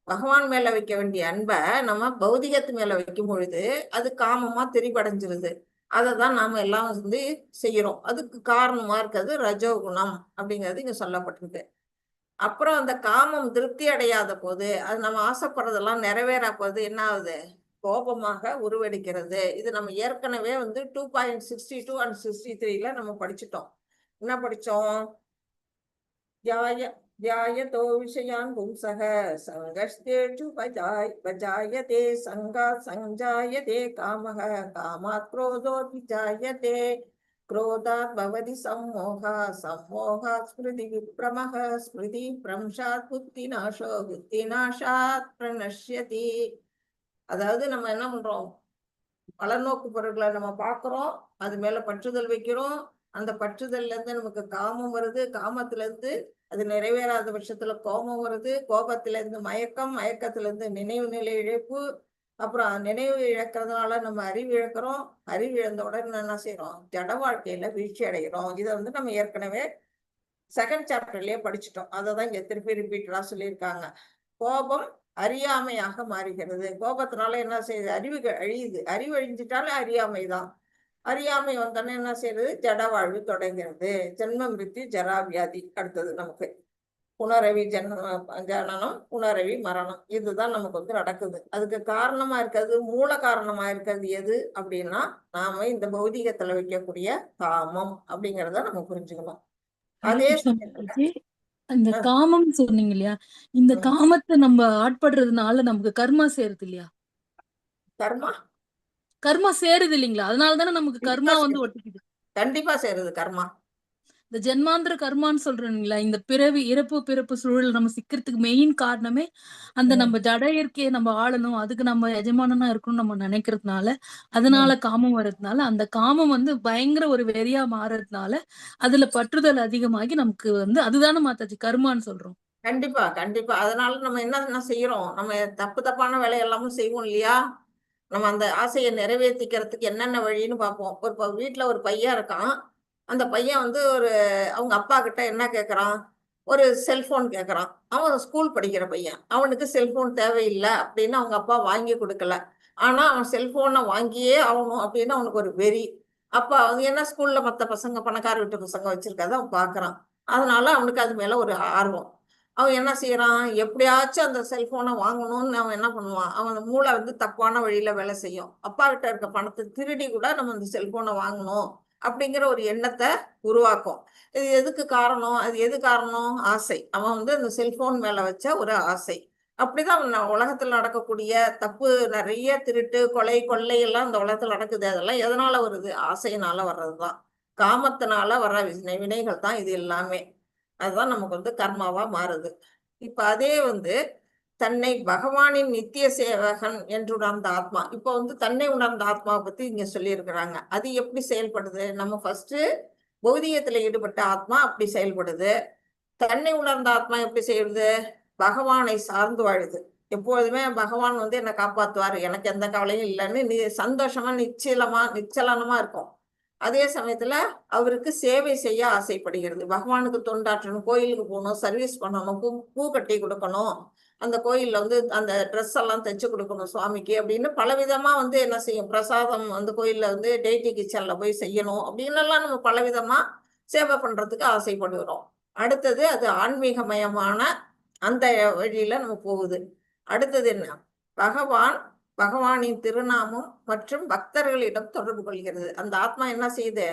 பகவான் மேல வைக்க வேண்டிய அன்பை நம்ம பௌதிகத்து மேல வைக்கும் பொழுது அது காமமா திரிபடைஞ்சிருது. அதைதான் நாம எல்லாம் வந்து செய்யறோம். அதுக்கு காரணமா இருக்கிறது ரஜோகுணம் அப்படிங்கிறது இங்க சொல்லப்பட்டிருக்கு. அப்புறம் அந்த காமம் திருப்தி அடையாத போது அது நம்ம ஆசைப்படுறதெல்லாம் நிறைவேறா போது என்ன ஆகுது? கோபமாக உருவெடுக்கிறது. இது நம்ம ஏற்கனவே வந்து 2.62 and 63ல நம்ம படிச்சுட்டோம். என்ன படிச்சோம்? ध्यायतो विषयान् पुंसः संगस्तेषु भजायते संगात् संजायते कामः कामात् क्रोधोऽपि जायते क्रोधात् भवति सम्मोहः सम्मोहात् स्मृतिविभ्रमः स्मृतिभ्रंशात् बुद्धिनाशो बुद्धिनाशात् प्रणश्यति. அதாவது நம்ம என்ன பண்றோம்? பலநோக்கு பொருட்களை நம்ம பார்க்கிறோம், அது மேல பற்றுதல் வைக்கிறோம், அந்த பற்றுதல்ல இருந்து நமக்கு காமம் வருது, காமத்துல இருந்து அது நிறைவேறாத பட்சத்துல கோபம் வருது, கோபத்துல இருந்து மயக்கம், மயக்கத்துல இருந்து நினைவு நிலை இழப்பு, அப்புறம் நினைவு இழக்கிறதுனால நம்ம அறிவு இழக்கிறோம், அறிவு இழந்த உடனே என்ன செய்யறோம், ஜட வாழ்க்கையில வீழ்ச்சி அடைகிறோம். இதை நம்ம ஏற்கனவே செகண்ட் சாப்டர்லயே படிச்சுட்டோம். அதை தான் இங்க திருப்பி ரிப்பீட்டடா சொல்லியிருக்காங்க. கோபம் அறியாமையாக மாறுகிறது. கோபத்தினால என்ன செய்யுது, அறிவு அழியுது. அறிவு அழிஞ்சிட்டாலே அறியாமைதான். அறியாமை வந்தோடனே என்ன செய்யறது, ஜட வாழ்வு தொடங்கிறது. ஜென்ம மிருத்தி ஜரா வியாதி. அடுத்தது நமக்கு புனரவி ஜனனம், புனரவி மரணம். இதுதான் நமக்கு நடக்குது. அதுக்கு காரணமா இருக்கிறது, மூல காரணமா இருக்கிறது எது அப்படின்னா, நாம இந்த பௌதிகத்துல வைக்கக்கூடிய காமம் அப்படிங்கிறத நம்ம புரிஞ்சுக்கணும். அதே இந்த காமம் சொன்னீங்க இல்லையா, இந்த காமத்தை நம்ம ஆட்படுறதுனால நமக்கு கர்மா சேருது இல்லையா? கர்மா சேருது இல்லைங்களா? அதனாலதானே நமக்கு கர்மா ஒட்டிக்குது. கண்டிப்பா சேருது கர்மா. இந்த ஜென்மாந்திர கர்மான்னு சொல்றீங்களா, இந்த பிறவி இறப்பு பிறப்பு சூழல் நம்ம சிக்கிறதுக்கு மெயின் காரணமே அந்த நம்ம ஜட இயற்கையை நம்ம ஆளணும், அதுக்கு நம்ம எஜமானனா இருக்கணும் நம்ம நினைக்கிறதுனால, அதனால காமம் வர்றதுனால, அந்த காமம் பயங்கர ஒரு வெறியா மாறதுனால அதுல பற்றுதல் அதிகமாகி நமக்கு அதுதானே மாத்தாச்சு கர்மான்னு சொல்றோம். கண்டிப்பா கண்டிப்பா. அதனால நம்ம என்ன செய்யறோம், நம்ம தப்பான வேலையெல்லாமும் செய்வோம் இல்லையா? நம்ம அந்த ஆசையை நிறைவேற்றிக்கிறதுக்கு என்னென்ன வழின்னு பார்ப்போம். ஒரு வீட்டுல ஒரு பையன் இருக்கான். அந்த பையன் அவங்க அப்பா கிட்ட என்ன கேட்கறான், ஒரு செல்போன் கேட்கறான். அவன் ஸ்கூல் படிக்கிற பையன், அவனுக்கு செல்போன் தேவையில்லை அப்படின்னு அவங்க அப்பா வாங்கி கொடுக்கல. ஆனா அவன் செல்போனை வாங்கியே ஆகணும் அப்படின்னு அவனுக்கு ஒரு வெறி. அப்பா என்ன ஸ்கூல்ல மற்ற பசங்க பணக்கார வீட்டு பசங்க வச்சிருக்கத அவன் பாக்குறான். அதனால அவனுக்கு அது மேல ஒரு ஆர்வம். அவன் என்ன செய்யறான், எப்படியாச்சும் அந்த செல்போனை வாங்கணும்னு அவன் என்ன பண்ணுவான், அவன் மூளை தப்பான வழியில வேலை செய்யும். அப்பா கிட்ட இருக்க பணத்தை திருடி கூட நம்ம அந்த செல்போனை வாங்கணும் அப்படிங்கிற ஒரு எண்ணத்தை உருவாக்கும். இது எதுக்கு காரணம், அது எது காரணம், ஆசை. அவன் அந்த செல்போன் மேல வச்ச ஒரு ஆசை. அப்படிதான் உலகத்துல நடக்கக்கூடிய தப்பு நிறைய, திருட்டு கொலை கொள்ளை எல்லாம் இந்த உலகத்துல நடக்குது. அதெல்லாம் எதனால வருது, ஆசையினால வர்றதுதான். காமத்தினால வர்ற வினைகள் தான் இது எல்லாமே. அதுதான் நமக்கு கர்மாவா மாறுது. இப்ப அதே தன்னை பகவானின் நித்திய சேவகன் என்று உணர்ந்த ஆத்மா. இப்ப தன்னை உணர்ந்த ஆத்மாவை பத்தி இங்க சொல்லி இருக்கிறாங்க. அது எப்படி செயல்படுது, நம்ம ஃபர்ஸ்ட் பௌதிகத்துல ஈடுபட்ட ஆத்மா அப்படி செயல்படுது. தன்னை உணர்ந்த ஆத்மா எப்படி செய்யுது, பகவானை சார்ந்து வாழுது. எப்போதுமே பகவான் என்னை காப்பாத்துவாரு, எனக்கு எந்த கவலையும் இல்லைன்னு சந்தோஷமா நிச்சலமா இருக்கும். அதே சமயத்துல அவருக்கு சேவை செய்ய ஆசைப்படுகிறது. பகவானுக்கு தொண்டாற்றணும், கோயிலுக்கு போகணும், சர்வீஸ் பண்ணணும், பூ கட்டி கொடுக்கணும், அந்த கோயில்ல அந்த ட்ரெஸ் எல்லாம் தைச்சு கொடுக்கணும் சுவாமிக்கு அப்படின்னு பலவிதமா என்ன செய்யும், பிரசாதம் கோயில்ல டெய்டி கிச்சன்ல போய் செய்யணும் அப்படின்னு எல்லாம் நம்ம பலவிதமா சேவை பண்றதுக்கு ஆசைப்படுகிறோம். அடுத்தது அது ஆன்மீகமயமான அந்த வழியில நம்ம போகுது. அடுத்தது என்ன, பகவானின் திருநாமம் மற்றும் பக்தர்களிடம் தொடர்பு கொள்கிறது. அந்த ஆத்மா என்ன செய்யுது,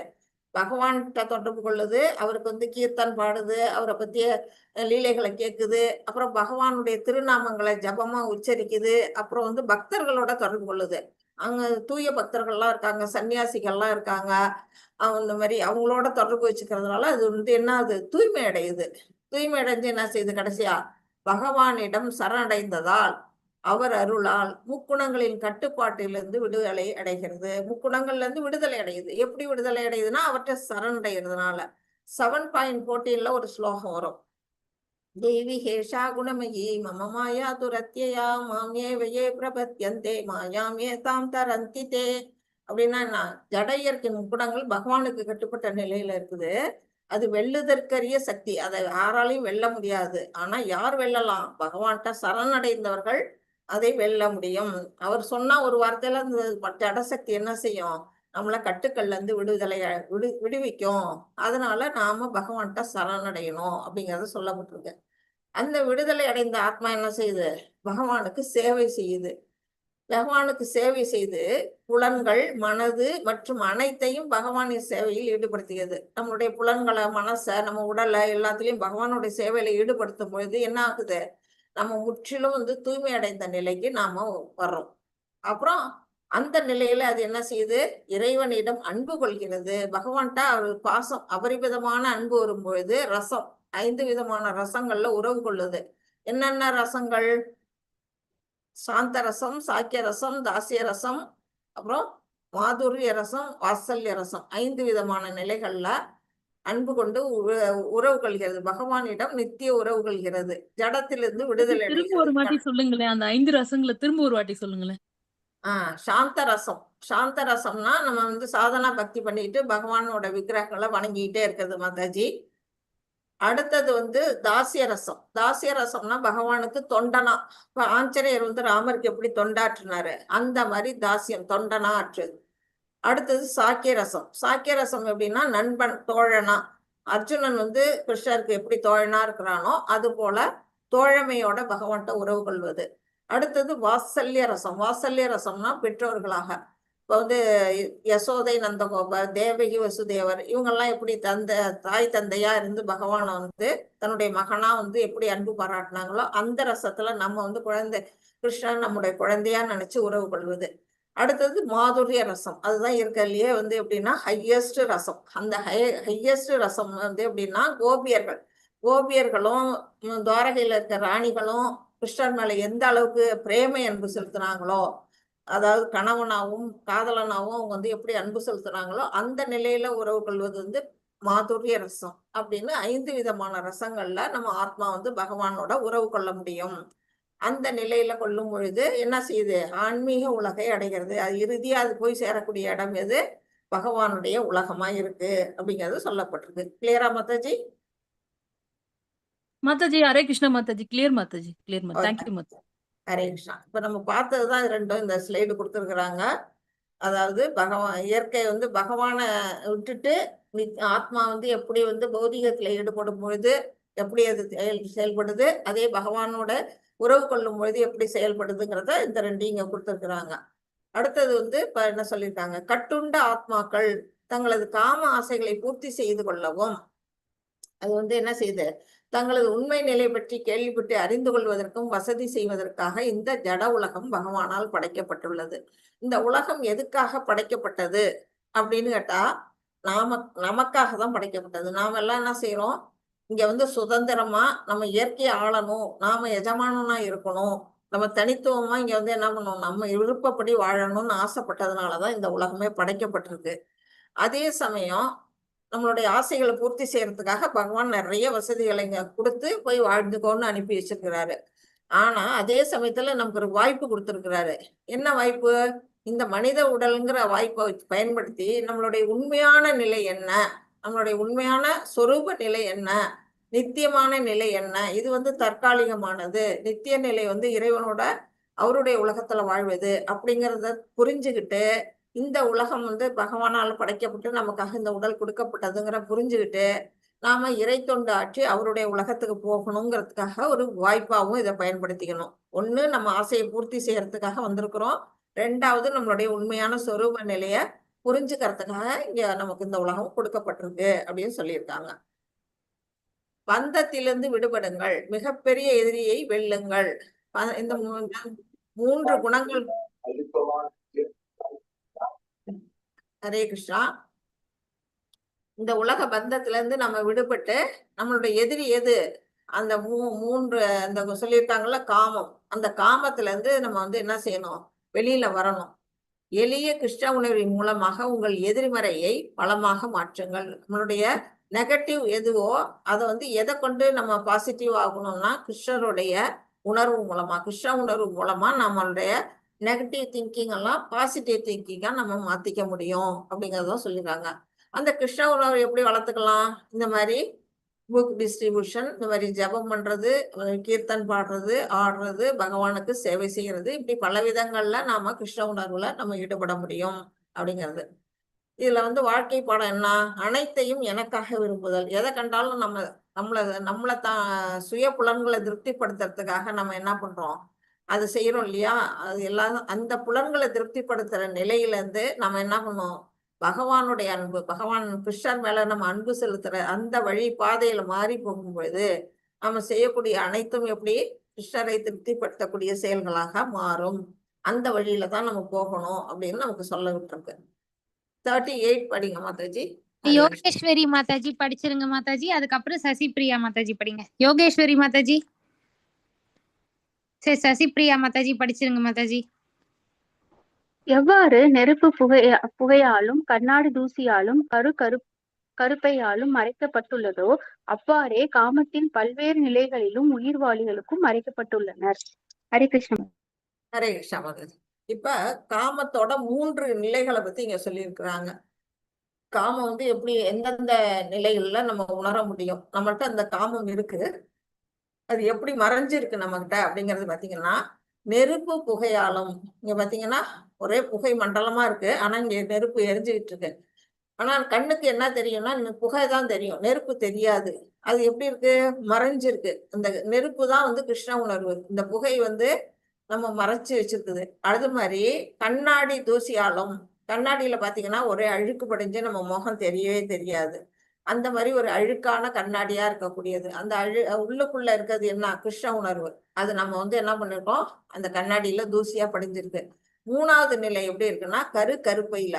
பகவான்கிட்ட தொடர்பு கொள்ளுது, அவருக்கு கீர்த்தன் பாடுது, அவரை பத்திய லீலைகளை கேட்குது, அப்புறம் பகவானுடைய திருநாமங்களை ஜபமா உச்சரிக்குது, அப்புறம் பக்தர்களோட தொடர்பு கொள்ளுது. அங்க தூய பக்தர்கள்லாம் இருக்காங்க, சன்னியாசிகள்லாம் இருக்காங்க. இந்த மாதிரி அவங்களோட தொடர்பு வச்சுக்கிறதுனால அது என்ன, அது தூய்மை அடையுது. தூய்மை அடைஞ்சு என்ன செய்யுது, கடைசியா பகவானிடம் சரணடைந்ததால் அவர் அருளால் முக்குணங்களின் கட்டுப்பாட்டிலிருந்து விடுதலை அடைகிறது. முக்குணங்கள்ல இருந்து விடுதலை அடையுது. எப்படி விடுதலை அடையுதுன்னா, அவற்றை சரணடைகிறதுனால. 7.14 ஒரு ஸ்லோகம் வரும். தேவி ஹேஷா குணமயி மம மாயா துரத்யா மாம்யே வயே பிரபத்யந்தே மாயாம் ஏதாம் தரந்தி தே. அப்படின்னா என்ன, ஜட இயற்கை முக்குணங்கள் பகவானுக்கு கட்டுப்பட்ட நிலையில இருக்குது. அது வெல்லுதற்கரிய சக்தி, அதை யாராலையும் வெல்ல முடியாது. ஆனா யார் வெல்லலாம், பகவான்கிட்ட சரணடைந்தவர்கள் அதை வெல்ல முடியும். அவர் சொன்னா ஒரு வார்த்தையில அந்த ஜடசக்தி என்ன செய்யும், நம்மள கட்டுக்கள்ல இருந்து விடுவிக்கும். அதனால நாம பகவான்கிட்ட சரணடையணும் அப்படிங்கறத சொல்லப்பட்டிருக்கு. அந்த விடுதலை அடைந்த ஆத்மா என்ன செய்யுது, பகவானுக்கு சேவை செய்யுது. பகவானுக்கு சேவை செய்து புலன்கள், மனது மற்றும் அனைத்தையும் பகவானின் சேவையில் ஈடுபடுத்தியது. நம்மளுடைய புலன்களை, மனசை, நம்ம உடலை எல்லாத்திலையும் பகவானுடைய சேவையில ஈடுபடுத்தும் பொழுது என்ன ஆகுது, நம்ம முற்றிலும் தூய்மை அடைந்த நிலைக்கு நாம வர்றோம். அப்புறம் அந்த நிலையில அது என்ன செய்யுது, இறைவனிடம் அன்பு கொள்கிறது. பகவான்கிட்ட அவர் பாசம், அபரிமிதமான அன்பு வரும் பொழுது ரசம், 5 விதமான ரசங்கள்ல உறவு கொள்ளுது. என்னென்ன ரசங்கள், சாந்த ரசம், சாக்கிய ரசம், தாசிய ரசம், அப்புறம் மாதுரிய ரசம், வாத்சல்ய ரசம் 5 விதமான நிலைகள்ல அன்பு கொண்டு உறவு கொள்கிறது. பகவானிடம் நித்திய உறவு கொள்கிறது. ஜடத்திலிருந்து விடுதலை திரும்ப ஒரு வாட்டி அடைகிறது. சொல்லுங்களேன். அந்த 5 ரசங்களை திரும்ப ஒரு வாட்டி சொல்லுங்களேன். சாந்த ரசம். சாந்த ரசம்னா நம்ம வந்து சாதனா பக்தி பண்ணிட்டு பகவானோட விக்கிரகங்களை வணங்கிட்டே இருக்கிறது மாதாஜி. அடுத்தது வந்து தாசிய ரசம். தாசிய ரசம்னா பகவானுக்கு தொண்டனா. இப்ப ஆஞ்சநேயர் வந்து ராமருக்கு எப்படி தொண்டாற்றினாரு அந்த மாதிரி தாசியம், தொண்டனா ஆற்றுது. அடுத்தது சாக்கிய ரசம். சாக்கிய ரசம் எப்படின்னா நண்பன், தோழனா. அர்ஜுனன் வந்து கிருஷ்ணருக்கு எப்படி தோழனா இருக்கிறானோ அது போல தோழமையோட பகவான்கிட்ட உறவு கொள்வது. அடுத்தது வாத்சல்ய ரசம். வாத்சல்ய ரசம்னா பெற்றோர்களாக இப்போ வந்து யசோதை, நந்தகோபர், தேவகி, வசுதேவர் இவங்கெல்லாம் எப்படி தாய் தந்தையா இருந்து பகவானை வந்து தன்னுடைய மகனா வந்து எப்படி அன்பு பாராட்டினாங்களோ அந்த ரசத்துல நம்ம வந்து குழந்தை கிருஷ்ணன் நம்முடைய குழந்தையா நினைச்சு உறவு கொள்வது. அடுத்தது மாதுரிய ரசம். அதுதான் இருக்கிறதுலயே வந்து எப்படின்னா ஹையஸ்ட் ரசம். அந்த ஹையஸ்ட் ரசம் வந்து எப்படின்னா கோபியர்களும் துவாரகையில இருக்க ராணிகளும் கிருஷ்ணர் மேல எந்த அளவுக்கு பிரேமை அன்பு செலுத்தினாங்களோ, அதாவது கணவனாவும் காதலனாவும் அவங்க வந்து எப்படி அன்பு செலுத்துறாங்களோ அந்த நிலையில உறவு கொள்வது வந்து மாதுரிய ரசம். அப்படின்னு 5 விதமான ரசங்கள்ல நம்ம ஆத்மா வந்து பகவானோட உறவு கொள்ள முடியும். அந்த நிலையில கொள்ளும் பொழுது என்ன செய்யுது? ஆன்மீக உலகை அடைகிறது. அது இறுதியா அது போய் சேரக்கூடிய இடம் எது? பகவானுடைய உலகமா இருக்கு அப்படிங்கிறது சொல்லப்பட்டிருக்கு. கிளியரா Mataji? Mataji Hare Krishna Mataji. Clear Mataji. Clear Mataji. Thank you Mataji. Hare Krishna. இப்ப நம்ம பார்த்ததுதான் ரெண்டும் இந்த ஸ்லைடு கொடுத்துருக்குறாங்க. அதாவது இயற்கை வந்து பகவானை விட்டுட்டு ஆத்மா வந்து எப்படி வந்து பௌதிகத்துல ஈடுபடும் பொழுது எப்படி அது செயல்படுது, அதே பகவானோட உறவு கொள்ளும் பொழுது எப்படி செயல்படுதுங்கிறத இந்த ரெண்டையும் இங்க கொடுத்துருக்குறாங்க. அடுத்தது வந்து இப்ப என்ன சொல்லியிருக்காங்க? கட்டுண்ட ஆத்மாக்கள் தங்களது காம ஆசைகளை பூர்த்தி செய்து கொள்ளவும், அது வந்து என்ன செய்யுது? தங்களது உண்மை நிலை பற்றி கேள்விப்பட்டு அறிந்து கொள்வதற்கும் வசதி செய்வதற்காக இந்த ஜட உலகம் பகவானால் படைக்கப்பட்டுள்ளது. இந்த உலகம் எதுக்காக படைக்கப்பட்டது அப்படின்னு கேட்டா நமக்காக தான் படைக்கப்பட்டது. நாம எல்லாம் என்ன செய்யறோம்? இங்க வந்து சுதந்திரமா நம்ம இயற்கையை ஆளணும், நாம எஜமானனா இருக்கணும், நம்ம தனித்துவமா இங்க வந்து என்ன பண்ணணும், நம்ம விருப்பப்படி வாழணும்னு ஆசைப்பட்டதுனாலதான் இந்த உலகமே படைக்கப்பட்டிருக்கு. அதே சமயம் நம்மளுடைய ஆசைகளை பூர்த்தி செய்யறதுக்காக பகவான் நிறைய வசதிகளை இங்க கொடுத்து போய் வாழ்ந்துக்கோன்னு அனுப்பி வச்சிருக்கிறாரு. ஆனா அதே சமயத்துல நமக்கு ஒரு வாய்ப்பு கொடுத்திருக்கிறாரு. என்ன வாய்ப்பு? இந்த மனித உடல்ங்கிற வாய்ப்பை பயன்படுத்தி நம்மளுடைய உண்மையான நிலை என்ன, நம்மளுடைய உண்மையான சொரூப நிலை என்ன, நித்தியமான நிலை என்ன, இது வந்து தற்காலிகமானது, நித்திய நிலை வந்து இறைவனோட அவருடைய உலகத்துல வாழ்வது அப்படிங்கிறத புரிஞ்சுக்கிட்டு, இந்த உலகம் வந்து பகவானால் படைக்கப்பட்டு நமக்காக இந்த உடல் கொடுக்கப்பட்டதுங்கிற புரிஞ்சுக்கிட்டு நாம இறை தொண்டு ஆற்றி அவருடைய உலகத்துக்கு போகணுங்கிறதுக்காக ஒரு வாய்ப்பாகவும் இதை பயன்படுத்திக்கணும். ஒண்ணு, நம்ம ஆசையை பூர்த்தி செய்யறதுக்காக வந்திருக்கிறோம். 2வது, நம்மளுடைய உண்மையான சொரூப நிலைய புரிஞ்சுக்கிறதுக்காக இங்க நமக்கு இந்த உலகம் கொடுக்கப்பட்டிருக்கு அப்படின்னு சொல்லியிருக்காங்க. பந்தத்திலிருந்து விடுபடுங்கள், மிகப்பெரிய எதிரியை வெல்லுங்கள். இந்த 3 குணங்கள். ஹரே கிருஷ்ணா. இந்த உலக பந்தத்துல இருந்து நம்ம விடுபட்டு நம்மளுடைய எதிரி எது? அந்த 3 அந்த சொல்லியிருக்காங்கல்ல, காமம். அந்த காமத்துல இருந்து நம்ம வந்து என்ன செய்யணும்? வெளியில வரணும். எளிய கிருஷ்ண உணர்வின் மூலமாக உங்கள் எதிர்மறையை பலமாக மாற்றுங்கள். நம்மளுடைய நெகட்டிவ் எதுவோ அதை வந்து எதை கொண்டு நம்ம பாசிட்டிவ் ஆகணும்னா கிருஷ்ணருடைய உணர்வு மூலமா, கிருஷ்ண உணர்வு மூலமா நம்மளுடைய நெகட்டிவ் திங்கிங் எல்லாம் பாசிட்டிவ் திங்கிங்கா நம்ம மாத்திக்க முடியும் அப்படிங்கறதான் சொல்லிருக்காங்க. அந்த கிருஷ்ண உணர்வை எப்படி வளர்த்துக்கலாம்? இந்த மாதிரி புக் டிஸ்ட்ரிபியூஷன், இந்த மாதிரி ஜபம் பண்றது, கீர்த்தன் பாடுறது, ஆடுறது, பகவானுக்கு சேவை செய்யறது, இப்படி பல விதங்கள்ல நாம கிருஷ்ண உணர்வுல நம்ம ஈடுபட முடியும் அப்படிங்கிறது. இதுல வந்து வாழ்க்கை பாடம் என்ன? அனைத்தையும் எனக்காக விரும்புதல். எதை கண்டாலும் நம்மளை சுய புலன்களை திருப்திப்படுத்துறதுக்காக நம்ம என்ன பண்றோம்? அது செய்யறோம் இல்லையா? அது எல்லாம் அந்த புலன்களை திருப்திப்படுத்துற நிலையில இருந்து நம்ம என்ன பண்ணோம்? பகவானுடைய அன்பு, பகவான் கிருஷ்ணர் மேல நம்ம அன்பு செலுத்துற அந்த வழி பாதையில மாறி போகும்பொழுது நம்ம செய்யக்கூடிய அனைத்தும் எப்படி கிருஷ்ணரை திருப்திப்படுத்தக்கூடிய செயல்களாக மாறும். அந்த வழியில தான் நம்ம போகணும் அப்படின்னு நமக்கு சொல்ல விட்டுருக்கு. 38 படிங்க மாதாஜி. யோகேஸ்வரி மாதாஜி படிச்சிருங்க மாதாஜி. அதுக்கப்புறம் சசிபிரியா மாதாஜி படிங்க. யோகேஸ்வரி மாதாஜி. சரி, சசிபிரியா மாதாஜி படிச்சிருங்க மாதாஜி. எவ்வாறு நெருப்பு புகையாலும் கண்ணாடி தூசியாலும் கருப்பையாலும் மறைக்கப்பட்டுள்ளதோ அவ்வாறே காமத்தின் பல்வேறு நிலைகளிலும் உயிர்வாளிகளுக்கும் மறைக்கப்பட்டுள்ளனர். ஹரே கிருஷ்ணன். ஹரே கிருஷ்ணா மாதாஜி. இப்ப காமத்தோட 3 நிலைகளை பத்தி இங்க சொல்லியிருக்கிறாங்க. காமம் வந்து எப்படி எந்தெந்த நிலைகள்ல நம்ம உணர முடியும், நம்மள்ட்ட அந்த காமம் இருக்கு, அது எப்படி மறைஞ்சிருக்கு நம்மகிட்ட அப்படிங்கிறது பாத்தீங்கன்னா, நெருப்பு புகையாலும். இங்க பாத்தீங்கன்னா ஒரே புகை மண்டலமா இருக்கு, ஆனா இங்க நெருப்பு எரிஞ்சுக்கிட்டு இருக்கு. ஆனா கண்ணுக்கு என்ன தெரியும்னா புகை தான் தெரியும், நெருப்பு தெரியாது. அது எப்படி இருக்கு, மறைஞ்சிருக்கு. அந்த நெருப்பு தான் வந்து கிருஷ்ண உணர்வு, இந்த புகை வந்து நம்ம மறைச்சு வச்சிருக்குது. அது மாதிரி கண்ணாடி தூசியாலும், கண்ணாடியில பாத்தீங்கன்னா ஒரே அழுக்கு படிஞ்சு நம்ம முகம் தெரியவே தெரியாது. அந்த மாதிரி ஒரு அழுக்கான கண்ணாடியா இருக்கக்கூடியது. அந்த உள்ளுக்குள்ள இருக்கிறது என்ன, கிருஷ்ண உணர்வு. அது நம்ம வந்து என்ன பண்ணிருக்கோம், அந்த கண்ணாடியில தூசியா படிஞ்சிருக்கு. 3வது நிலை எப்படி இருக்குன்னா கருப்பையில,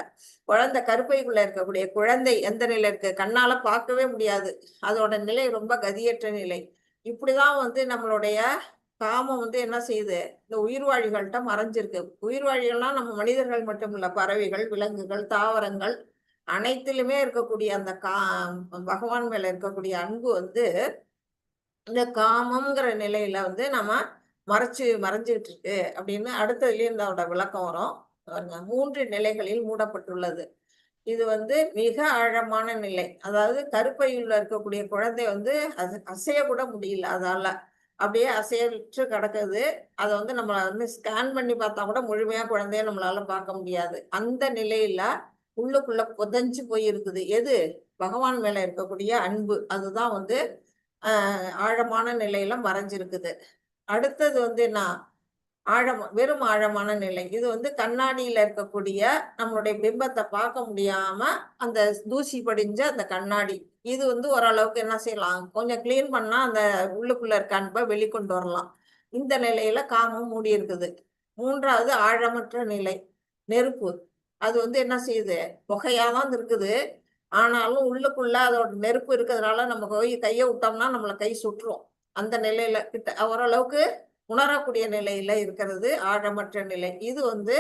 குழந்தை கருப்பைக்குள்ள இருக்கக்கூடிய குழந்தை எந்த நிலை இருக்கு, கண்ணால பார்க்கவே முடியாது, அதோட நிலை ரொம்ப கதியற்ற நிலை. இப்படிதான் வந்து நம்மளுடைய காமம் வந்து என்ன செய்யுது, இந்த உயிர்வாழிகள்கிட்ட மறைஞ்சிருக்கு. உயிர்வாழிகள்லாம் நம்ம மனிதர்கள் மட்டும் இல்ல, பறவைகள், விலங்குகள், தாவரங்கள் அனைத்திலுமே இருக்கக்கூடிய அந்த பகவான் மேல இருக்கக்கூடிய அன்பு வந்து இந்த காமம்ங்கிற நிலையில வந்து நம்ம மறைஞ்சுக்கிட்டு இருக்கு அப்படின்னு அடுத்ததுலயும் இதோட விளக்கம் வரும். 3 நிலைகளில் மூடப்பட்டுள்ளது. இது வந்து மிக ஆழமான நிலை. அதாவது கருப்பையுள்ள இருக்கக்கூடிய குழந்தை வந்து அது அசைய கூட முடியல, அதால அப்படியே அசையற்று கிடக்குது. அதை வந்து நம்மள வந்து ஸ்கேன் பண்ணி பார்த்தா கூட முழுமையா குழந்தைய நம்மளால பார்க்க முடியாது. அந்த நிலையில உள்ளுக்குள்ள புதைஞ்சு போய் இருக்குது எது, பகவான் மேல இருக்கக்கூடிய அன்பு. அதுதான் வந்து ஆழமான நிலையில மறைஞ்சிருக்குது. அடுத்தது வந்து என்ன, வெறும் ஆழமான நிலை. இது வந்து கண்ணாடியில இருக்கக்கூடிய நம்மளுடைய பிம்பத்தை பார்க்க முடியாம அந்த தூசி படிஞ்ச அந்த கண்ணாடி, இது வந்து ஓரளவுக்கு என்ன செய்யலாம், கொஞ்சம் கிளீன் பண்ணா அந்த உள்ளுக்குள்ள இருக்க அன்பை வெளிக்கொண்டு வரலாம். இந்த நிலையில காமம் மூடி இருக்குது. 3வது ஆழமற்ற நிலை நெருப்பு. அது வந்து என்ன செய்யுது, புகையாதான் இருக்குது, ஆனாலும் உள்ளுக்குள்ள அதோட நெருப்பு இருக்கிறதுனால நம்ம கையை விட்டோம்னா நம்மளை கை சுற்றுரும். அந்த நிலையில ஓரளவுக்கு உணரக்கூடிய நிலையில இருக்கிறது ஆழமற்ற நிலை. இது வந்து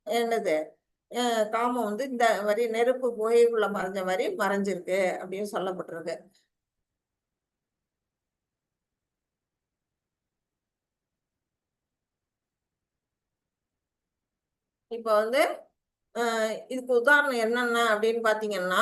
என்னது, காமம் வந்து இந்த மாதிரி நெருப்பு புகைக்குள்ள மறைஞ்ச மாதிரி மறைஞ்சிருக்கு அப்படின்னு சொல்லப்பட்டிருக்கு. இப்ப வந்து இதுக்கு உதாரணம் என்னென்ன அப்படின்னு பாத்தீங்கன்னா,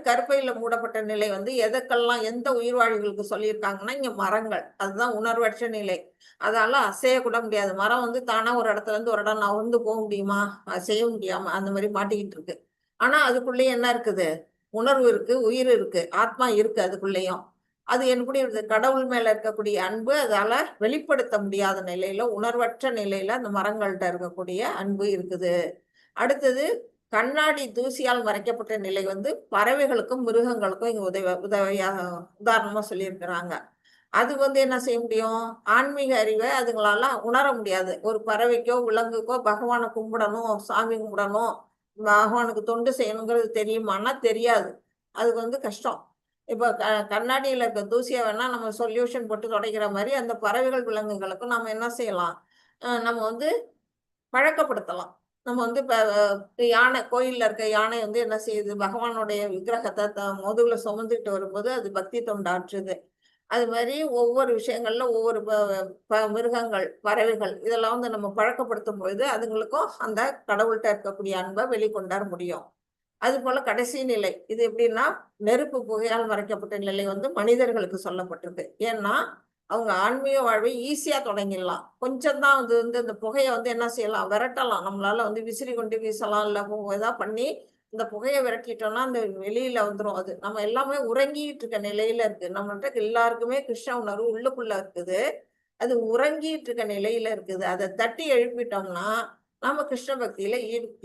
கருப்பையில மூடப்பட்ட நிலை வந்து எதற்கெல்லாம் எந்த உயிர்வாழிகளுக்கு சொல்லியிருக்காங்கன்னா, இங்க மரங்கள், அதுதான் உணர்வற்ற நிலை. அதால அசைய கூட முடியாது. மரம் வந்து தானா ஒரு இடத்துல இருந்து ஒரு இடம் நகர்ந்து போக முடியுமா, அசைய முடியாம அந்த மாதிரி மாட்டிக்கிட்டு இருக்கு. ஆனா அதுக்குள்ளேயும் என்ன இருக்குது, உணர்வு இருக்கு, உயிர் இருக்கு, ஆத்மா இருக்கு அதுக்குள்ளேயும். அது எப்படி இருக்குது, கடவுள் மேல இருக்கக்கூடிய அன்பு அதால வெளிப்படுத்த முடியாத நிலையில, உணர்வற்ற நிலையில அந்த மரங்கள்கிட்ட இருக்கக்கூடிய அன்பு இருக்குது. அடுத்தது கண்ணாடி தூசியால் மறைக்கப்பட்ட நிலை வந்து பறவைகளுக்கும் மிருகங்களுக்கும் இங்க உதவியாக உதாரணமா சொல்லியிருக்கிறாங்க. அது வந்து என்ன செய்ய முடியும், ஆன்மீக அறிவை அதுங்களால உணர முடியாது. ஒரு பறவைக்கோ விலங்குக்கோ பகவானை கும்பிடணும், சாமி கும்பிடணும், பகவானுக்கு தொண்டு செய்யணுங்கிறது தெரியுமான்னா தெரியாது, அதுக்கு வந்து கஷ்டம். இப்போ கண்ணாடியில இருக்க தூசியை வேணா நம்ம சொல்யூஷன் போட்டு துடைக்கிற மாதிரி அந்த பறவைகள் விலங்குகளுக்கும் நம்ம என்ன செய்யலாம், நம்ம வந்து பழக்கப்படுத்தலாம். நம்ம வந்து இப்போ யானை, கோயில்ல இருக்க யானை வந்து என்ன செய்யுது, பகவானுடைய விக்கிரகத்தை முதுகுல சுமந்துட்டு வரும்போது அது பக்தி தொண்டாற்றுது. அது மாதிரி ஒவ்வொரு விஷயங்கள்ல ஒவ்வொரு மிருகங்கள், பறவைகள் இதெல்லாம் வந்து நம்ம பழக்கப்படுத்தும் பொழுது அதுங்களுக்கும் அந்த கடவுள்கிட்ட இருக்கக்கூடிய அன்பை வெளிக்கொண்டாட முடியும். அது போல கடைசி நிலை இது எப்படின்னா, நெருப்பு புகையால் மறைக்கப்பட்ட நிலை வந்து மனிதர்களுக்கு சொல்லப்பட்டிருக்கு. ஏன்னா அவங்க ஆன்மீக வாழ்வை ஈஸியா தொடங்கிடலாம். கொஞ்சம் தான் அது வந்து இந்த புகையை வந்து என்ன செய்யலாம், விரட்டலாம். நம்மளால வந்து விசிறி கொண்டு வீசலாம், இல்லை ஏதாவது பண்ணி இந்த புகையை விரட்டிட்டோம்னா அந்த வெளியில வந்துடும். அது நம்ம எல்லாமே உறங்கிட்டு இருக்க நிலையில இருக்கு. நம்மள்ட்ட எல்லாருக்குமே கிருஷ்ண உணர்வு உள்ளுக்குள்ள இருக்குது, அது உறங்கிட்டு இருக்க நிலையில இருக்குது. அதை தட்டி எழுப்பிட்டோம்னா நம்ம கிருஷ்ண பக்தியில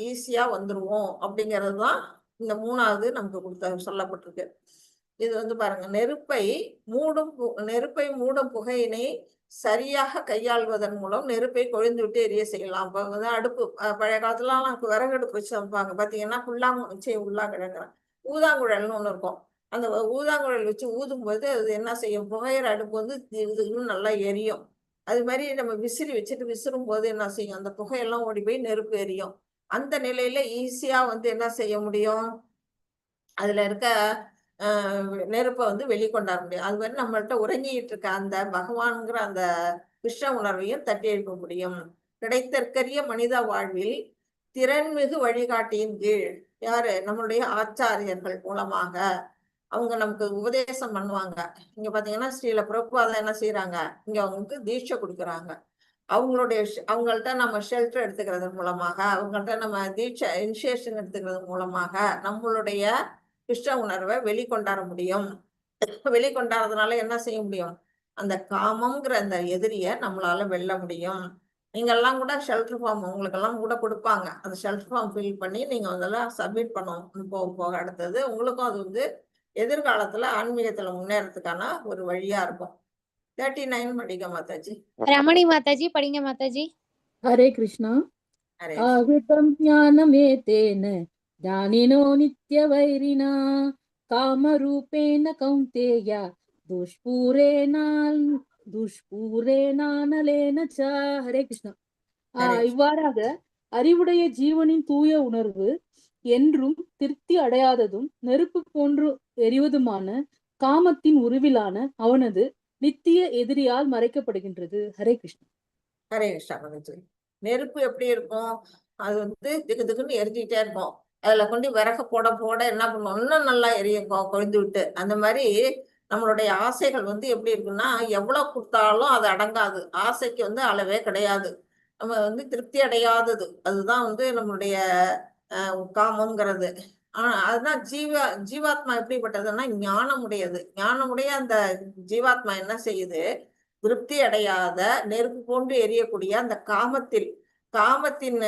ஈஸியா வந்துருவோம். அப்படிங்கிறது தான் இந்த 3வது நமக்கு சொல்லப்பட்டிருக்கு. இது வந்து பாருங்க, நெருப்பை மூடும் புகையினை சரியாக கையாள்வதன் மூலம் நெருப்பை கொழுந்து விட்டு எரிய செய்யலாம். இப்போ வந்து அடுப்பு, பழைய காலத்துலலாம் விறகடுப்பு வச்சு சமைப்பாங்க பார்த்தீங்கன்னா, ஊதாங்குழல்னு ஒன்று இருக்கும். அந்த ஊதாங்குழல் வச்சு ஊதும்போது அது என்ன செய்யும், புகையிற அடுப்பு வந்து இதுன்னு நல்லா எரியும். அது மாதிரி நம்ம விசிறி வச்சுட்டு விசிறும் போது என்ன செய்யும், அந்த புகையெல்லாம் ஓடி போய் நெருப்பு எரியும். அந்த நிலையில ஈஸியா வந்து என்ன செய்ய முடியும், அதுல இருக்க நெருப்பை வந்து வெளிக்கொண்டாட முடியும். அது மாதிரி நம்மள்ட்ட உறங்கிட்டு இருக்க அந்த பகவான்கிற அந்த கிருஷ்ண உணர்வையும் தட்டி எழுப்ப முடியும். கிடைத்தற்கரிய மனித வாழ்வில் திறன்மிகு வழிகாட்டியின் கீழ் யாரு, நம்மளுடைய ஆச்சாரியர்கள் மூலமாக அவங்க நமக்கு உபதேசம் பண்ணுவாங்க. இங்க பாத்தீங்கன்னா ஸ்ரீல பிரபுபாதா என்ன செய்யறாங்க, இங்க அவங்களுக்கு தீட்சை கொடுக்குறாங்க. அவங்களுடைய அவங்கள்ட்ட நம்ம ஷெல்டர் எடுத்துக்கிறது மூலமாக, அவங்கள்ட்ட நம்ம தீட்சை இனிஷியேஷன் எடுத்துக்கிறது மூலமாக நம்மளுடைய கிருஷ்ண உணர்வை வெளிக்கொண்டாட முடியும். வெளிக்கொண்டாடுறதுனால என்ன செய்ய முடியும், அந்த காமம்ங்கிற அந்த எதிரியை நம்மளால வெல்ல முடியும். நீங்கெல்லாம் கூட ஷெல்டர் ஃபார்ம் உங்களுக்கெல்லாம் கூட கொடுப்பாங்க. அந்த ஷெல்டர் ஃபார்ம் ஃபில் பண்ணி நீங்க அதெல்லாம் சப்மிட் பண்ணணும். போக போக அடுத்தது உங்களுக்கும் அது வந்து எதிர்காலத்துல ஆன்மீகத்துல முன்னேறதுக்கான ஒரு வழியா இருக்கும். 39 படிக்க மாதாஜி. ரமணி மாதாஜி படிங்க மாதாஜி. ஹரே கிருஷ்ணா. ஹரே ஆவிதம் ஞானமேதேன ஞானினோ நித்ய வைரினா காமரூபேன கௌந்தேய துஷ்பூரேனானலேன ச. ஹரே கிருஷ்ணா. இவ்வாறாக அறிவுடைய ஜீவனின் தூய உணர்வு என்றும் திருப்தி அடையாததும் நெருப்பு போன்று எரிவதுமான காமத்தின் உருவிலான அவனது நித்திய எதிரியால் மறைக்கப்படுகின்றது. ஹரே கிருஷ்ணா. ஹரே கிருஷ்ணா. நெருப்பு எப்படி இருக்கும், அது வந்து திக்கு திக்குன்னு எரிஞ்சுக்கிட்டே இருக்கும். அதுல கொண்டு விறக போட போட என்ன பண்ணுவோம், இன்னும் நல்லா எரியும் கொழுந்து விட்டு. அந்த மாதிரி நம்மளுடைய ஆசைகள் வந்து எப்படி இருக்குன்னா, எவ்வளவு கொடுத்தாலும் அது அடங்காது. ஆசைக்கு வந்து அளவே கிடையாது. நம்ம வந்து திருப்தி அடையாதது அதுதான் வந்து நம்மளுடைய காமம்ங்கிறது. அதுதான் ஜீவாத்மா எப்படிப்பட்டதுன்னா ஞானமுடையது. ஞானமுடைய அந்த ஜீவாத்மா என்ன செய்யுது, திருப்தி அடையாத நெருப்பு போன்று எரியக்கூடிய அந்த காமத்தின்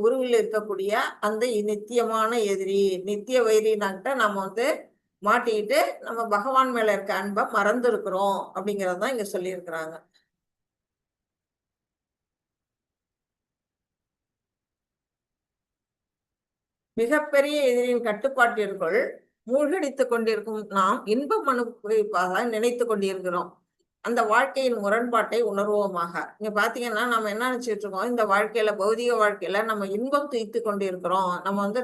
உருவில் இருக்கக்கூடிய அந்த நித்தியமான எதிரி, நித்திய வைரினாக்கிட்ட நம்ம வந்து மாட்டிக்கிட்டு நம்ம பகவான் மேல இருக்க அன்பை மறந்து இருக்கிறோம் அப்படிங்கறதுதான் இங்க சொல்லி இருக்கிறாங்க. மிகப்பெரிய எதிரின் கட்டுப்பாட்டிற்குள் மூழ்கடித்துக் கொண்டிருக்கும் நாம் இன்பம் அனுபவிப்பாக நினைத்து கொண்டிருக்கிறோம். அந்த வாழ்க்கையின் முரண்பாட்டை உணர்வோமாக. இங்க பாத்தீங்கன்னா நம்ம என்ன நினைச்சிட்டு இருக்கோம், இந்த வாழ்க்கையில பௌதிக வாழ்க்கையில நம்ம இன்பம் துய்த்து கொண்டிருக்கிறோம். நம்ம வந்து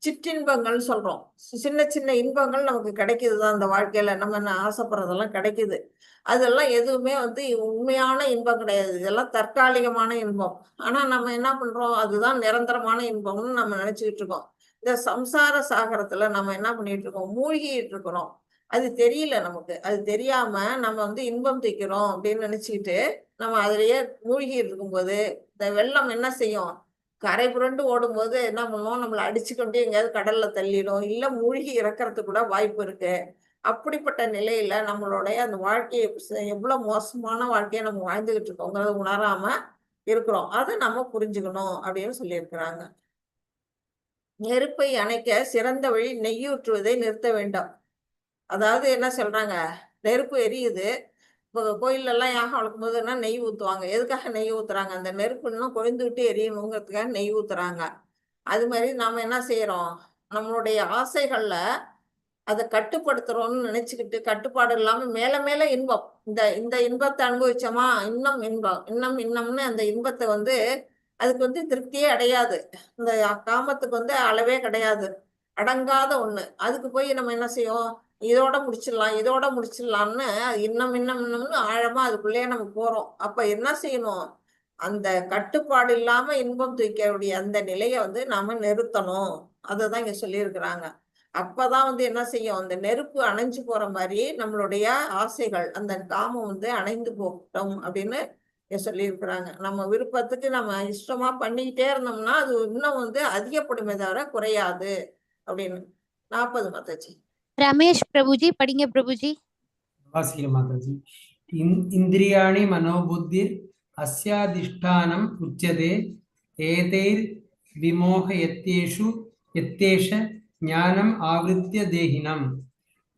சிற்றின்பங்கள் சொல்றோம். சின்ன சின்ன இன்பங்கள் நமக்கு கிடைக்குதுதான் இந்த வாழ்க்கையில. நம்ம என்ன ஆசைப்படுறதெல்லாம் கிடைக்குது. அதெல்லாம் எதுவுமே வந்து உண்மையான இன்பம் கிடையாது. இதெல்லாம் தற்காலிகமான இன்பம். ஆனா நம்ம என்ன பண்றோம், அதுதான் நிரந்தரமான இன்பம்னு நம்ம நினைச்சுக்கிட்டு இருக்கோம். இந்த சம்சார சாகரத்துல நம்ம என்ன பண்ணிட்டு இருக்கோம், மூழ்கிட்டு இருக்கிறோம். அது தெரியல நமக்கு. அது தெரியாம நம்ம வந்து இன்பம் தூக்கிறோம் அப்படின்னு நினைச்சுக்கிட்டு நம்ம அதுலயே மூழ்கிட்டு இருக்கும்போது இந்த வெள்ளம் என்ன செய்யும், கரை புரண்டு ஓடும்போது என்ன பண்ணுவோம், நம்மளை அடிச்சுக்கொண்டே எங்கேயாவது கடல்ல தள்ளிடும், இல்ல மூழ்கி இறக்கறதுக்கு கூட வாய்ப்பு இருக்கு. அப்படிப்பட்ட நிலையில நம்மளுடைய அந்த வாழ்க்கையை எவ்வளவு மோசமான வாழ்க்கையை நம்ம வாழ்ந்துகிட்டு இருக்கோங்கிறத உணராம இருக்கிறோம். அதை நம்ம புரிஞ்சுக்கணும் அப்படின்னு சொல்லியிருக்கிறாங்க. நெருப்பை அணைக்க சிறந்த வழி நெய்யூற்றுவதை நிறுத்த வேண்டாம். அதாவது என்ன சொல்றாங்க, நெருப்பு எரியுது. இப்போ கோயில்ல எல்லாம் யாகம் வளர்க்கும் போதுன்னா நெய் ஊத்துவாங்க. எதுக்காக நெய் ஊத்துறாங்க, அந்த நெருப்பு இன்னும் கொழுந்து விட்டு எரியணுங்கிறதுக்காக நெய் ஊத்துறாங்க. அது மாதிரி நாம என்ன செய்யறோம், நம்மளுடைய ஆசைகள்ல அதை கட்டுப்படுத்துறோம்னு நினைச்சுக்கிட்டு கட்டுப்பாடு இல்லாம மேல மேல இன்பம், இந்த இன்பத்தை அனுபவிச்சோமா இன்னும் இன்பம், இன்னும்னு அந்த இன்பத்தை வந்து அதுக்கு வந்து திருப்தியே அடையாது. இந்த காமத்துக்கு வந்து அளவே கிடையாது, அடங்காத ஒண்ணு. அதுக்கு போய் நம்ம என்ன செய்வோம், இதோட முடிச்சிடலாம்னு இன்னும்னு ஆழமா அதுக்குள்ளேயே நம்ம போறோம். அப்ப என்ன செய்யணும், அந்த கட்டுப்பாடு இல்லாம இன்பம் தூக்கக்கூடிய அந்த நிலையை வந்து நாம நிறுத்தணும். அதுதான் இங்க சொல்லியிருக்கிறாங்க. அப்பதான் வந்து என்ன செய்யும், அந்த நெருப்பு அணைஞ்சு போற மாதிரி நம்மளுடைய ஆசைகள், அந்த காமம் வந்து அணைந்து போகட்டும் அப்படின்னு சொல்லியிருக்கிறாங்க. நம்ம விருப்பத்துக்கு நம்ம இஷ்டமா பண்ணிக்கிட்டே இருந்தோம்னா அது இன்னும் வந்து அதிகப்படுமே தவிர குறையாது அப்படின்னு. 40 மாதாஜி. ரமேஷ் பிரபுஜி படிங்க பிரபுஜி. வாசிக்கிறேன் மாதாஜி. இந்திரியாணி மனோபுத்திர் அஸ்யாதிஷ்டானம் உச்சதே ஏதைர் விமோக எத்தேஷ ஞானம் ஆவிருத்திய தேகினம்.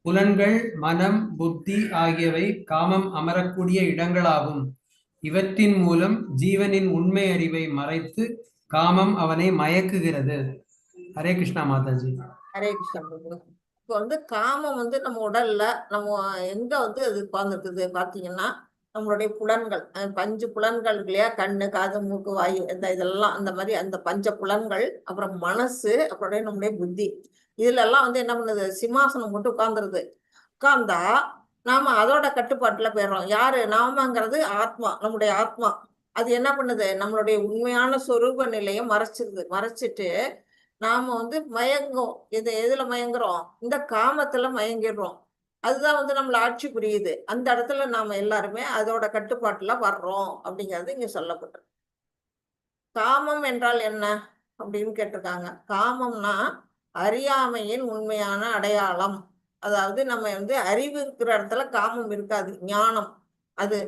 புலன்கள், மனம், புத்தி ஆகியவை காமம் அமரக்கூடிய இடங்களாகும். இவற்றின் மூலம் ஜீவனின் உண்மை அறிவை மறைத்து காமம் அவனை மயக்குகிறது. ஹரே கிருஷ்ணா மாதாஜி. ஹரே கிருஷ்ணா பிரபு. இப்போ வந்து காமம் வந்து நம்ம உடல்ல நம்ம எங்க வந்து அது உட்கார்ந்துருக்குது பாத்தீங்கன்னா, நம்மளுடைய புலன்கள், 5 புலன்கள் இல்லையா, கண்ணு, காது, மூக்கு, வாயு, இதெல்லாம் அந்த மாதிரி அந்த 5 புலன்கள், அப்புறம் மனசு, அப்புறம் நம்முடைய புத்தி, இதுல எல்லாம் வந்து என்ன பண்ணுது, சிம்மாசனம் போட்டு உட்கார்ந்துருது. உட்கார்ந்தா நாம அதோட கட்டுப்பாட்டுல போயிடுறோம். யாரு நாமங்கிறது? ஆத்மா, நம்முடைய ஆத்மா. அது என்ன பண்ணுது, நம்மளுடைய உண்மையான சொரூப நிலையை மறைச்சிட்டு நாம வந்து மயங்கும். எதுல மயங்குறோம்? இந்த காமத்துல மயங்கிடுறோம். அதுதான் வந்து நம்மள ஆட்சி புரியுது. அந்த இடத்துல நாம எல்லாருமே அதோட கட்டுப்பாட்டுல வர்றோம் அப்படிங்கிறது இங்க சொல்லப்பட்டிருக்கு. காமம் என்றால் என்ன அப்படின்னு கேட்டிருக்காங்க. காமம்னா அறியாமையின் உண்மையான அடையாளம். அதாவது நம்ம வந்து அறிவு இருக்கிற இடத்துல காமம் இருக்காது, ஞானம் அது.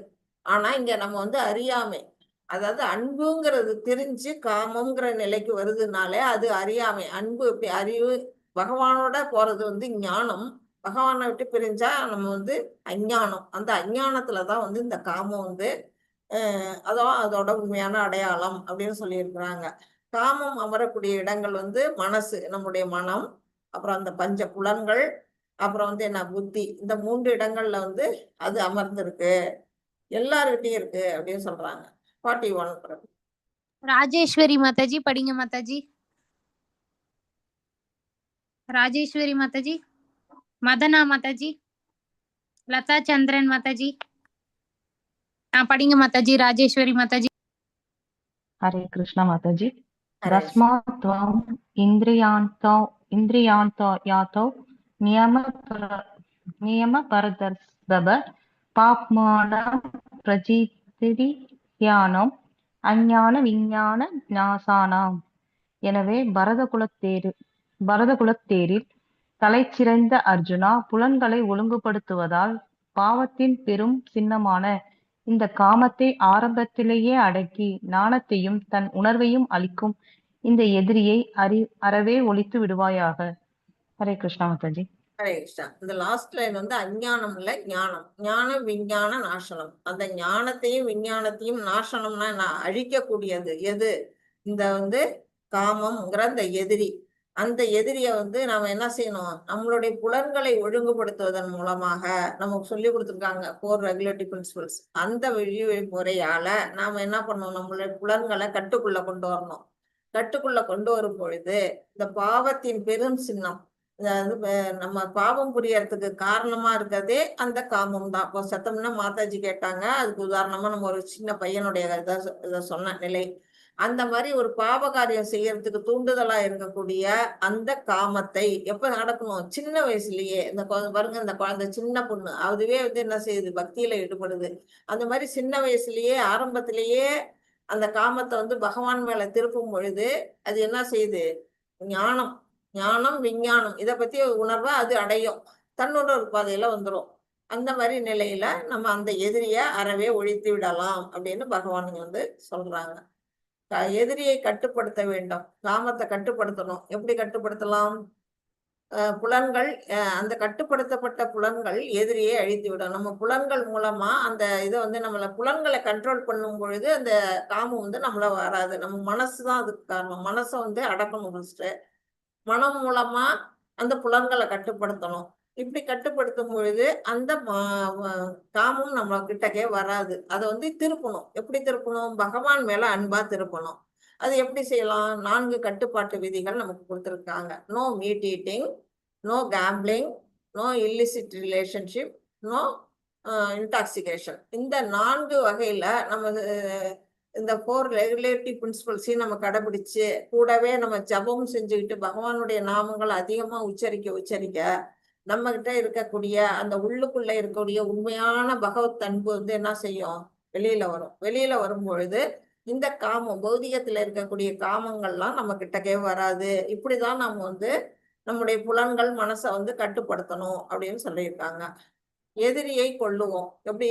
ஆனா இங்க நம்ம வந்து அறியாமை, அதாவது அன்புங்கிறது தெரிஞ்சு காமம்ங்கிற நிலைக்கு வருதுனாலே அது அறியாமை. அன்பு இப்படி அறிவு பகவானோட போறது வந்து ஞானம். பகவானை விட்டு பிரிஞ்சா நம்ம வந்து அஞ்ஞானம். அந்த அஞ்ஞானத்துலதான் வந்து இந்த காமம் வந்து அதான் அதோட உண்மையான அடையாளம் அப்படின்னு சொல்லியிருக்கிறாங்க. காமம் அமரக்கூடிய இடங்கள் வந்து மனசு, நம்முடைய மனம், அப்புறம் அந்த 5 புலன்கள், அப்புறம் வந்து என்ன புத்தி, இந்த 3 இடங்கள்ல வந்து அது அமர்ந்திருக்கு, எல்லார்கிட்டையும் இருக்கு அப்படின்னு சொல்றாங்க. 41. ராஜேஸ்வரி மாதாஜி படிங்க மாதாஜி. ராஜேஸ்வரி மாதாஜி, மதனா மாதாஜி, லதா சந்திரன் மாதாஜி, படிங்க மாதாஜி. ராஜேஸ்வரி மாதாஜி. हरे कृष्ण माताजी। हरे तस्मात् त्वम् इन्द्रियान्तो नियमपरदर्शव पाप्मानं प्रचितियानम् அஞ்ஞான விஞ்ஞான நாசானாம். எனவே பரதகுலத்தேரில் தலைச்சிறந்த அர்ஜுனா, புலன்களை ஒழுங்குபடுத்துவதால் பாவத்தின் பெரும் சின்னமான இந்த காமத்தை ஆரம்பத்திலேயே அடக்கி ஞானத்தையும் தன் உணர்வையும் அளிக்கும் இந்த எதிரியை அறவே ஒழித்து விடுவாயாக. ஹரே கிருஷ்ணா மாதாஜி. ஹரே கிருஷ்ணா. இந்த லாஸ்ட் லைன் வந்து அஞ்ஞானம் இல்ல, ஞானம். ஞானம் விஞ்ஞான நாசனம். அந்த ஞானத்தையும் விஞ்ஞானத்தையும் நாசனம்னா அழிக்கக்கூடியது எது? இந்த வந்து காமம்ங்கிற அந்த எதிரி. அந்த எதிரிய வந்து நாம என்ன செய்யணும்? நம்மளுடைய புலன்களை ஒழுங்குபடுத்துவதன் மூலமாக நமக்கு சொல்லி கொடுத்துருக்காங்க 4 ரெகுலேட்டரி பிரின்சிபல்ஸ். அந்த வழிமுறையால நாம என்ன பண்ணணும்? நம்மளுடைய புலன்களை கட்டுக்குள்ள கொண்டு வரணும். கட்டுக்குள்ள கொண்டு வரும் பொழுது இந்த பாவத்தின் பெரும் சின்னம், அதாவது நம்ம பாவம் புரியறதுக்கு காரணமா இருக்கிறதே அந்த காமம் தான். இப்போ சத்தம்னா மாதாஜி கேட்டாங்க, அதுக்கு உதாரணமா நம்ம ஒரு சின்ன பையனுடைய இதை சொன்ன நிலை. அந்த மாதிரி ஒரு பாவ காரியம் செய்யறதுக்கு தூண்டுதலா இருக்கக்கூடிய அந்த காமத்தை எப்ப நடக்கணும்? சின்ன வயசுலயே. இந்த பாருங்க, இந்த குழந்தை சின்ன பொண்ணு, அதுவே வந்து என்ன செய்யுது? பக்தியில ஈடுபடுது. அந்த மாதிரி சின்ன வயசுலயே ஆரம்பத்திலேயே அந்த காமத்தை வந்து பகவான் மேல திருப்பும் பொழுது அது என்ன செய்யுது? ஞானம், ஞானம் விஞ்ஞானம் இதை பத்தி உணர்வை அது அடையும், தன்னுணர்வு பாதையில வந்துடும். அந்த மாதிரி நிலையில நம்ம அந்த எதிரிய அறவே ஒழித்து விடலாம் அப்படின்னு பகவான் வந்து சொல்றாங்க. எதிரியை கட்டுப்படுத்த வேண்டும், காமத்தை கட்டுப்படுத்தணும். எப்படி கட்டுப்படுத்தலாம்? புலன்கள், அந்த கட்டுப்படுத்தப்பட்ட புலன்கள் எதிரியை அழித்து விடும். நம்ம புலன்கள் மூலமா அந்த இதை வந்து நம்மள புலன்களை கண்ட்ரோல் பண்ணும் பொழுது அந்த காமம் வந்து நம்மள வராது. நம்ம மனசுதான் அதுக்கு காரணம். மனசை வந்து அடக்கணும் ஃபர்ஸ்ட். மனம் மூலமா அந்த புலன்களை கட்டுப்படுத்தணும். இப்படி கட்டுப்படுத்தும் பொழுது அந்த காமம் நம்ம கிட்டக்கே வராது. அதை வந்து திருப்பணும். எப்படி திருப்பணும்? பகவான் மேல அன்பா திருப்பணும். அது எப்படி செய்யலாம்? 4 கட்டுப்பாட்டு விதிகள் நமக்கு கொடுத்துருக்காங்க. No meat eating, no gambling, no illicit relationship, no intoxication. இந்த 4 வகையில நம்ம இந்த 4 ரெகுலேட்டரி பிரின்சிபல்ஸையும் நம்ம கடைபிடிச்சு கூடவே நம்ம ஜபம் செஞ்சுக்கிட்டு பகவானுடைய நாமங்கள் அதிகமா உச்சரிக்க நம்ம கிட்ட இருக்கக்கூடிய அந்த உள்ளுக்குள்ள இருக்கக்கூடிய உண்மையான பகவத் அன்பு வந்து என்ன செய்யும்? வெளியில வரும். வெளியில வரும் பொழுது இந்த காமம், பௌதிகத்துல இருக்கக்கூடிய காமங்கள்லாம் நம்ம கிட்டக்கே வராது. இப்படிதான் நம்ம வந்து நம்முடைய புலன்கள் மனசை வந்து கட்டுப்படுத்தணும் அப்படின்னு சொல்லியிருக்காங்க. எதிரியை கொள்ளுவோம். எப்படி?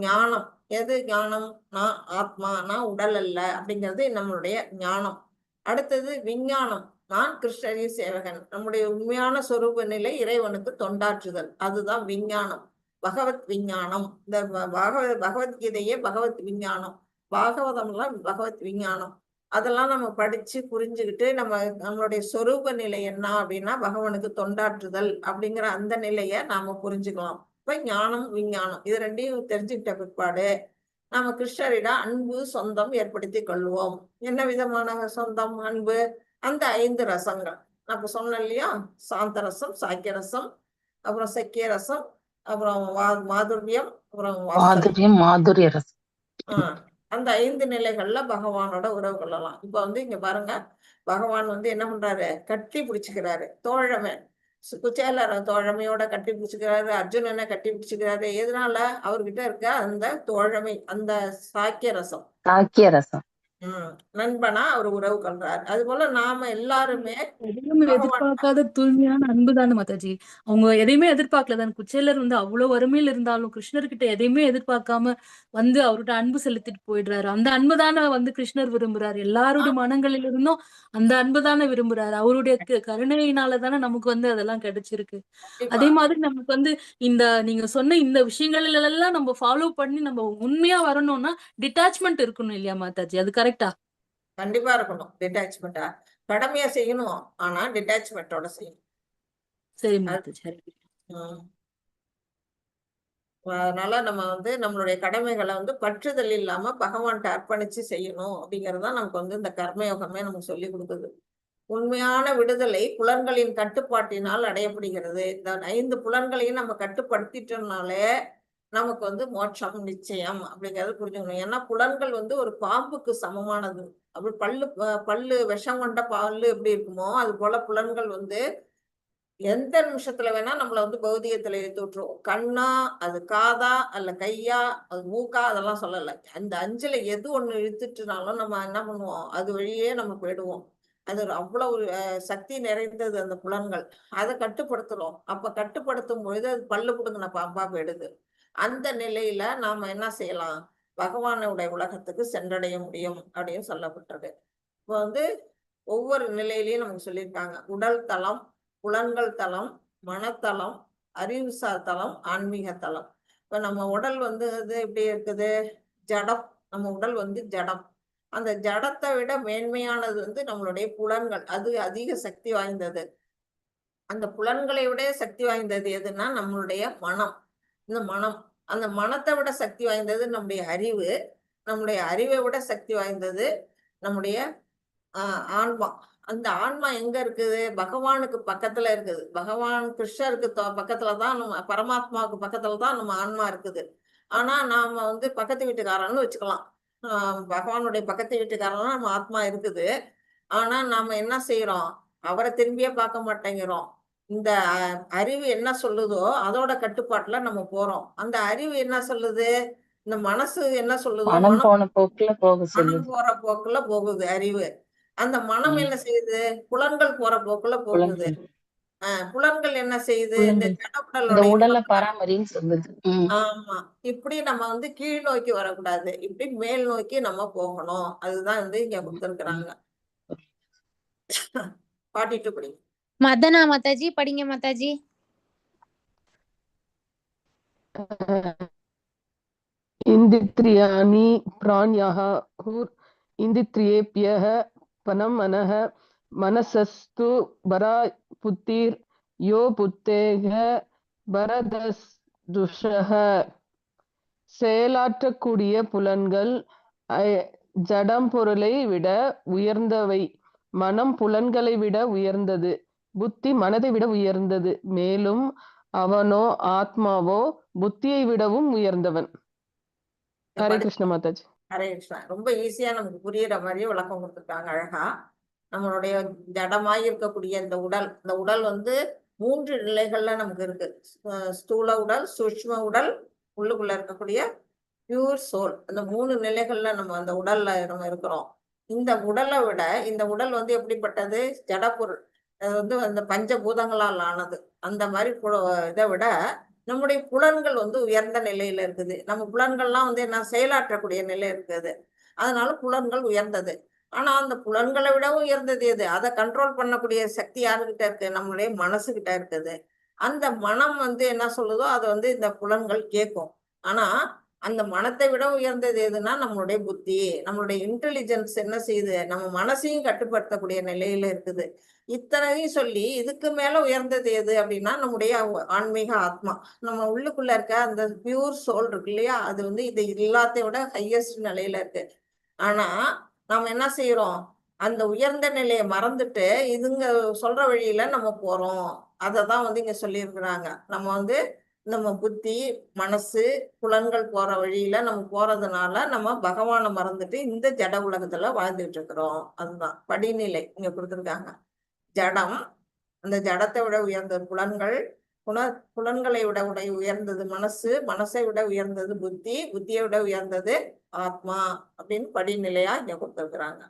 ஞானம். எது ஞானம்? நான் ஆத்மா, நான் உடல் அல்ல அப்படிங்கிறது நம்மளுடைய ஞானம். அடுத்தது விஞ்ஞானம். நான் கிருஷ்ணரின் சேவகன். நம்முடைய உண்மையான சொரூப நிலை இறைவனுக்கு தொண்டாற்றுதல், அதுதான் விஞ்ஞானம், பகவத் விஞ்ஞானம். இந்த பகவத்கீதையே பகவத் விஞ்ஞானம், பாகவதம்லாம் பகவத் விஞ்ஞானம். அதெல்லாம் நம்ம படிச்சு புரிஞ்சுக்கிட்டு நம்மளுடைய சொரூப நிலை என்ன அப்படின்னா பகவானுக்கு தொண்டாற்றுதல் அப்படிங்கிற அந்த நிலையை நாம புரிஞ்சுக்கலாம். இப்ப ஞானம் விஞ்ஞானம் இது ரெண்டையும் தெரிஞ்சுக்கிட்ட பிற்பாடு நாம கிருஷ்ணரிடம் அன்பு சொந்தம் ஏற்படுத்தி கொள்வோம். என்ன விதமான சொந்தம் அன்பு? அந்த 5 ரசங்கள் நான் இப்ப சொன்னேன் இல்லையா, சாந்த ரசம், சாக்கிய ரசம், அப்புறம் செக்கிய ரசம், அப்புறம் மாதுரியம், அப்புறம் வாத்சல்யம். மாதுரிய ரசம். அந்த 5 நிலைகள்ல பகவானோட உறவு கொள்ளலாம். இப்ப இங்க பாருங்க, பகவான் என்ன பண்றாரு, கட்டி பிடிச்சுக்கிறாரு. தோழமை, குச்சேலர் தோழமையோட கட்டி பிடிச்சுக்கிறாரு, அர்ஜுனனை கட்டி பிடிச்சுக்கிறாரு. எதனால? அவர்கிட்ட இருக்க அந்த தோழமை, அந்த சாக்கிய ரசம் நண்பனா அவர் உறவு கொள்றாரு. அது போல நாம எல்லாருமே எதையுமே எதிர்பார்க்காத தூய்மையான அன்பு தானே மாதாஜி. அவங்க எதையுமே எதிர்பார்க்கல தானே. குச்சேலர் அவ்வளவு வறுமையில இருந்தாலும் கிருஷ்ணர்கிட்ட எதையுமே எதிர்பார்க்காம அவர்கிட்ட அன்பு செலுத்திட்டு போயிடுறாரு. அந்த அன்பு தானே கிருஷ்ணர் விரும்புறாரு. எல்லாருடைய மனங்களில் இருந்தும் அந்த அன்பு தானே விரும்புறாரு. அவருடைய கருணையினால தானே நமக்கு அதெல்லாம் கிடைச்சிருக்கு. அதே மாதிரி நமக்கு இந்த நீங்க சொன்ன இந்த விஷயங்கள் எல்லாம் நம்ம ஃபாலோ பண்ணி நம்ம உண்மையா வரணும்னா டிட்டாச்மெண்ட் இருக்கணும் இல்லையா மாதாஜி? அது கரெக்டா? கண்டிப்பா இருக்கணும். டிட்டாச்மெண்டா கடமையா செய்யணும், ஆனா டிட்டாச்மெண்டோட செய்யணும். சரி மாதாஜி. அதனால நம்ம நம்மளுடைய கடமைகளை பற்றுதல் இல்லாம பகவான்கிட்ட அர்ப்பணிச்சு செய்யணும் அப்படிங்கறதுதான் நமக்கு இந்த கர்மயோகமே நமக்கு சொல்லி கொடுக்குது. உண்மையான விடுதலை புலன்களின் கட்டுப்பாட்டினால் அடையப்படுகிறது. இந்த 5 புலன்களையும் நம்ம கட்டுப்படுத்திட்டோம்னாலே நமக்கு மோட்சம் நிச்சயம் அப்படிங்கறது புரிஞ்சுக்கணும். ஏன்னா புலன்கள் ஒரு பாம்புக்கு சமமானது. அப்படி பல்லு விஷம் கொண்ட பல்லு எப்படி இருக்குமோ அது போல புலன்கள் எந்த நிமிஷத்துல வேணா நம்மள பௌதிகத்துல இழுத்து விட்டுரும். கண்ணா, அது காதா, அல்ல கையா, அது மூக்கா, அதெல்லாம் சொல்லல. அந்த 5ல எது ஒண்ணு இழுத்துட்டுனாலும் நம்ம என்ன பண்ணுவோம், அது வழியே நம்ம போயிடுவோம். அது அவ்வளவு சக்தி நிறைந்தது அந்த புலன்கள். அதை கட்டுப்படுத்துறோம். அப்ப கட்டுப்படுத்தும் பொழுது அது பல்லு புடுங்கின பாம்பா போயிடுது. அந்த நிலையில நாம என்ன செய்யலாம், பகவானுடைய உலகத்துக்கு சென்றடைய முடியும் அப்படின்னு சொல்லப்பட்டது. இப்போ ஒவ்வொரு நிலையிலையும் நமக்கு சொல்லியிருக்காங்க. உடல் தளம், புலன்கள் தளம், மனத்தளம், அறிவுசார் தளம், ஆன்மீக தளம். இப்ப நம்ம உடல் அது எப்படி இருக்குது, ஜடம். நம்ம உடல் ஜடம். அந்த ஜடத்தை விட மேன்மையானது நம்மளுடைய புலன்கள். அது அதிக சக்தி வாய்ந்தது. அந்த புலன்களை விட சக்தி வாய்ந்தது எதுன்னா நம்மளுடைய மனம். இந்த மனம், அந்த மனத்தை விட சக்தி வாய்ந்தது நம்முடைய அறிவு. நம்முடைய அறிவை விட சக்தி வாய்ந்தது நம்முடைய ஆன்மா. அந்த ஆன்மா எங்க இருக்குது, பகவானுக்கு பக்கத்துல இருக்குது. பகவான் கிருஷ்ணருக்கு பக்கத்துலதான் நம்ம, பரமாத்மாவுக்கு பக்கத்துலதான் நம்ம ஆன்மா இருக்குது. ஆனா நாம பக்கத்து வீட்டுக்காரன்னு வச்சுக்கலாம். பகவானுடைய பக்கத்து வீட்டுக்காரன் நம்ம ஆத்மா இருக்குது. ஆனா நாம என்ன செய்யறோம், அவரை திரும்பியே பார்க்க மாட்டேங்கிறோம். இந்த அறிவு என்ன சொல்லுதோ அதோட கட்டுப்பாட்டுல நம்ம போறோம். அந்த அறிவு என்ன சொல்லுது, இந்த மனசு என்ன சொல்லுதோ, மனம் போற போக்குல போகுது அறிவு. அந்த மனம் என்ன செய்யுது, புலன்கள் போற போக்குல போகுது. புலன்கள் என்ன செய்யுது, இந்த உடலை பராமரின்னு சொல்லுது. ஆமா. இப்படி நம்ம கீழ் நோக்கி வரக்கூடாது, இப்படி மேல் நோக்கி நம்ம போகணும். அதுதான் இங்க கொடுத்திருக்கிறாங்க. 42 படி. மதனா மாதாஜி படிங்க மாதாஜி. இந்தித்ரியாணி பிராண்யஹ ஹுர் இந்தித்ரியேப்யஹ பனம் மனஹ மனசஸ்து பரா புத்திர் யோ புத்தேக பரதஸ்துஷஹ. செயலாற்றக்கூடிய புலன்கள் ஜடம் பொருளை விட உயர்ந்தவை. மனம் புலன்களை விட உயர்ந்தது. புத்தி மனதை விட உயர்ந்தது. மேலும் அவனோ ஆத்மாவோ புத்தியை விடவும் உயர்ந்தவன். ஹரே கிருஷ்ண மாதாஜி. ஹரே கிருஷ்ணா. ரொம்ப ஈஸியா நமக்கு புரியுற மாதிரியே விளக்கம் கொடுத்துருக்காங்க அழகா. நம்மளுடைய ஜடமாய் இருக்கக்கூடிய இந்த உடல், இந்த உடல் 3 நிலைகள்ல நமக்கு இருக்கு. ஸ்தூல உடல், சூக்ஷ்ம உடல், உள்ளுக்குள்ள இருக்கக்கூடிய பியூர் சோல். அந்த 3 நிலைகள்ல நம்ம அந்த உடல்ல நம்ம இருக்கிறோம். இந்த உடலை விட, இந்த உடல் எப்படிப்பட்டது, ஜடப்பொருள். அது அந்த பஞ்சபூதங்களால் ஆனது. அந்த மாதிரி இதை விட நம்முடைய புலன்கள் உயர்ந்த நிலையில இருக்குது. நம்ம புலன்கள்லாம் என்ன செயலாற்றக்கூடிய நிலை இருக்குது. அதனால புலன்கள் உயர்ந்தது. ஆனா அந்த புலன்களை விட உயர்ந்தது எது, அதை கண்ட்ரோல் பண்ணக்கூடிய சக்தி யாருக்கிட்ட இருக்கு, நம்மளுடைய மனசுகிட்ட இருக்குது. அந்த மனம் என்ன சொல்லுதோ அதை இந்த புலன்கள் கேட்கும். ஆனா அந்த மனத்தை விட உயர்ந்தது எதுனா நம்மளுடைய புத்தி, நம்மளுடைய இன்டெலிஜென்ஸ் என்ன செய்யுது, நம்ம மனசையும் கட்டுப்படுத்தக்கூடிய நிலையில இருக்குது. இத்தனையும் சொல்லி இதுக்கு மேல உயர்ந்தது எது அப்படின்னா நம்முடைய ஆன்மீக ஆத்மா, நம்ம உள்ளுக்குள்ள இருக்க அந்த பியூர் சோல் இருக்கு இல்லையா, அது வந்து இது எல்லாத்தையும் விட ஹையஸ்ட் நிலையில இருக்கு. ஆனா நாம என்ன செய்யறோம், அந்த உயர்ந்த நிலையை மறந்துட்டு இதுங்க சொல்ற வழியில நம்ம போறோம். அததான் வந்து இங்க சொல்லியிருக்கிறாங்க. நம்ம வந்து நம்ம புத்தி, மனசு, புலன்கள் போற வழியில நம்ம போறதுனால நம்ம பகவானை மறந்துட்டு இந்த ஜட உலகத்துல வாழ்ந்துட்டு இருக்கிறோம். அதுதான் படிநிலை இங்க கொடுத்துருக்காங்க. ஜடம், அந்த ஜடத்தை விட உயர்ந்தது புலன்கள், புலன்களை விட உயர்ந்தது மனசு, மனசை விட உயர்ந்தது புத்தி, புத்தியை விட உயர்ந்தது ஆத்மா அப்படின்னு படிநிலையா இங்க கொடுத்துருக்குறாங்க.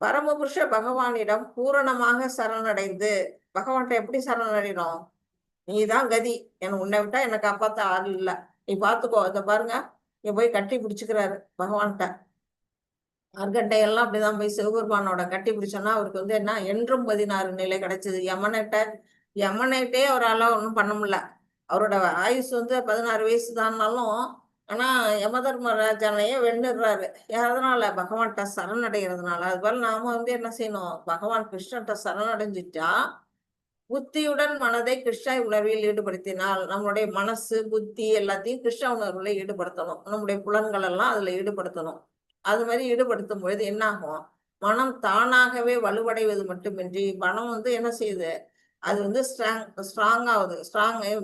பரமபுருஷ பகவானிடம் பூரணமாக சரணடைந்து, பகவான்கிட்ட எப்படி சரணடைகிறோம், நீதான் கதி, எனக்கு உன்னை விட்டா என்னை காப்பாத்த ஆள் இல்லை, நீ பாத்துக்கோ, இதை பாருங்க இங்க போய் கட்டி பிடிச்சுக்கிறாரு பகவான்கிட்ட. மார்க்கண்டையெல்லாம் அப்படிதான் போய் சிவபெருமானோட கட்டி பிடிச்சோன்னா அவருக்கு வந்து என்ன என்றும் 16 நிலை கிடைச்சது. யமனைட்டே அவரால் ஒன்றும் பண்ண முடியல. அவரோட ஆயுசு வந்து 16 வயசு தான்னாலும் ஆனா யமதர்மராஜனையே வென்னுடுறாரு. அதனால பகவான்கிட்ட சரணடைகிறதுனால. அது போல நாம வந்து என்ன செய்யணும், பகவான் கிருஷ்ணன்ட்ட சரணடைஞ்சிட்டா புத்தியுடன் மனதை கிருஷ்ண உணர்வில் ஈடுபடுத்தினால், நம்மளுடைய மனசு புத்தி எல்லாத்தையும் கிருஷ்ண உணர்வுல ஈடுபடுத்தணும், நம்முடைய புலன்கள் எல்லாம் அதுல ஈடுபடுத்தணும். அது மாதிரி ஈடுபடுத்தும் பொழுது என்ன ஆகும், மனம் தானாகவே வலுவடைவது மட்டுமின்றி மனம் வந்து என்ன செய்யுது, அது வந்து ஸ்ட்ராங் ஆகுது.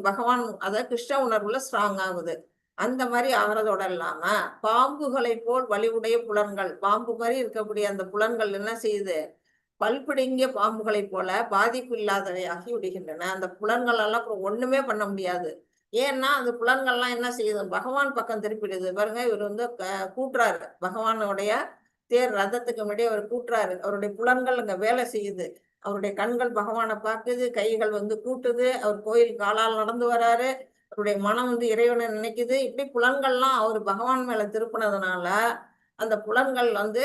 பகவான் அதாவது கிருஷ்ண உணர்வுல ஸ்ட்ராங் ஆகுது. அந்த மாதிரி ஆகிறதோட இல்லாம பாம்புகளை போல் வலிவுடைய புலன்கள், பாம்பு மாதிரி இருக்கக்கூடிய அந்த புலன்கள் என்ன செய்யுது, பல்பிடுங்கிய பாம்புகளை போல பாதிப்பு இல்லாதவையாகி விடுகின்றன. அந்த புலன்கள் எல்லாம் ஒண்ணுமே பண்ண முடியாது. ஏன்னா அந்த புலன்கள்லாம் என்ன செய்யுது, பகவான் பக்கம் திருப்பிடுது. பாருங்க, இவர் வந்து கூட்டுறாரு, பகவானுடைய தேர் ரதத்துக்கு முன்னாடி அவர் கூட்டுறாரு. அவருடைய புலன்கள் அங்க வேலை செய்யுது. அவருடைய கண்கள் பகவானை பார்க்குது, கைகள் வந்து கூட்டுது, அவர் கோயில் காலால் நடந்து வராரு, அவருடைய மனம் வந்து இறைவனை நினைக்குது. இப்படி புலன்கள்லாம் அவர் பகவான் மேல திருப்பினதுனால அந்த புலன்கள் வந்து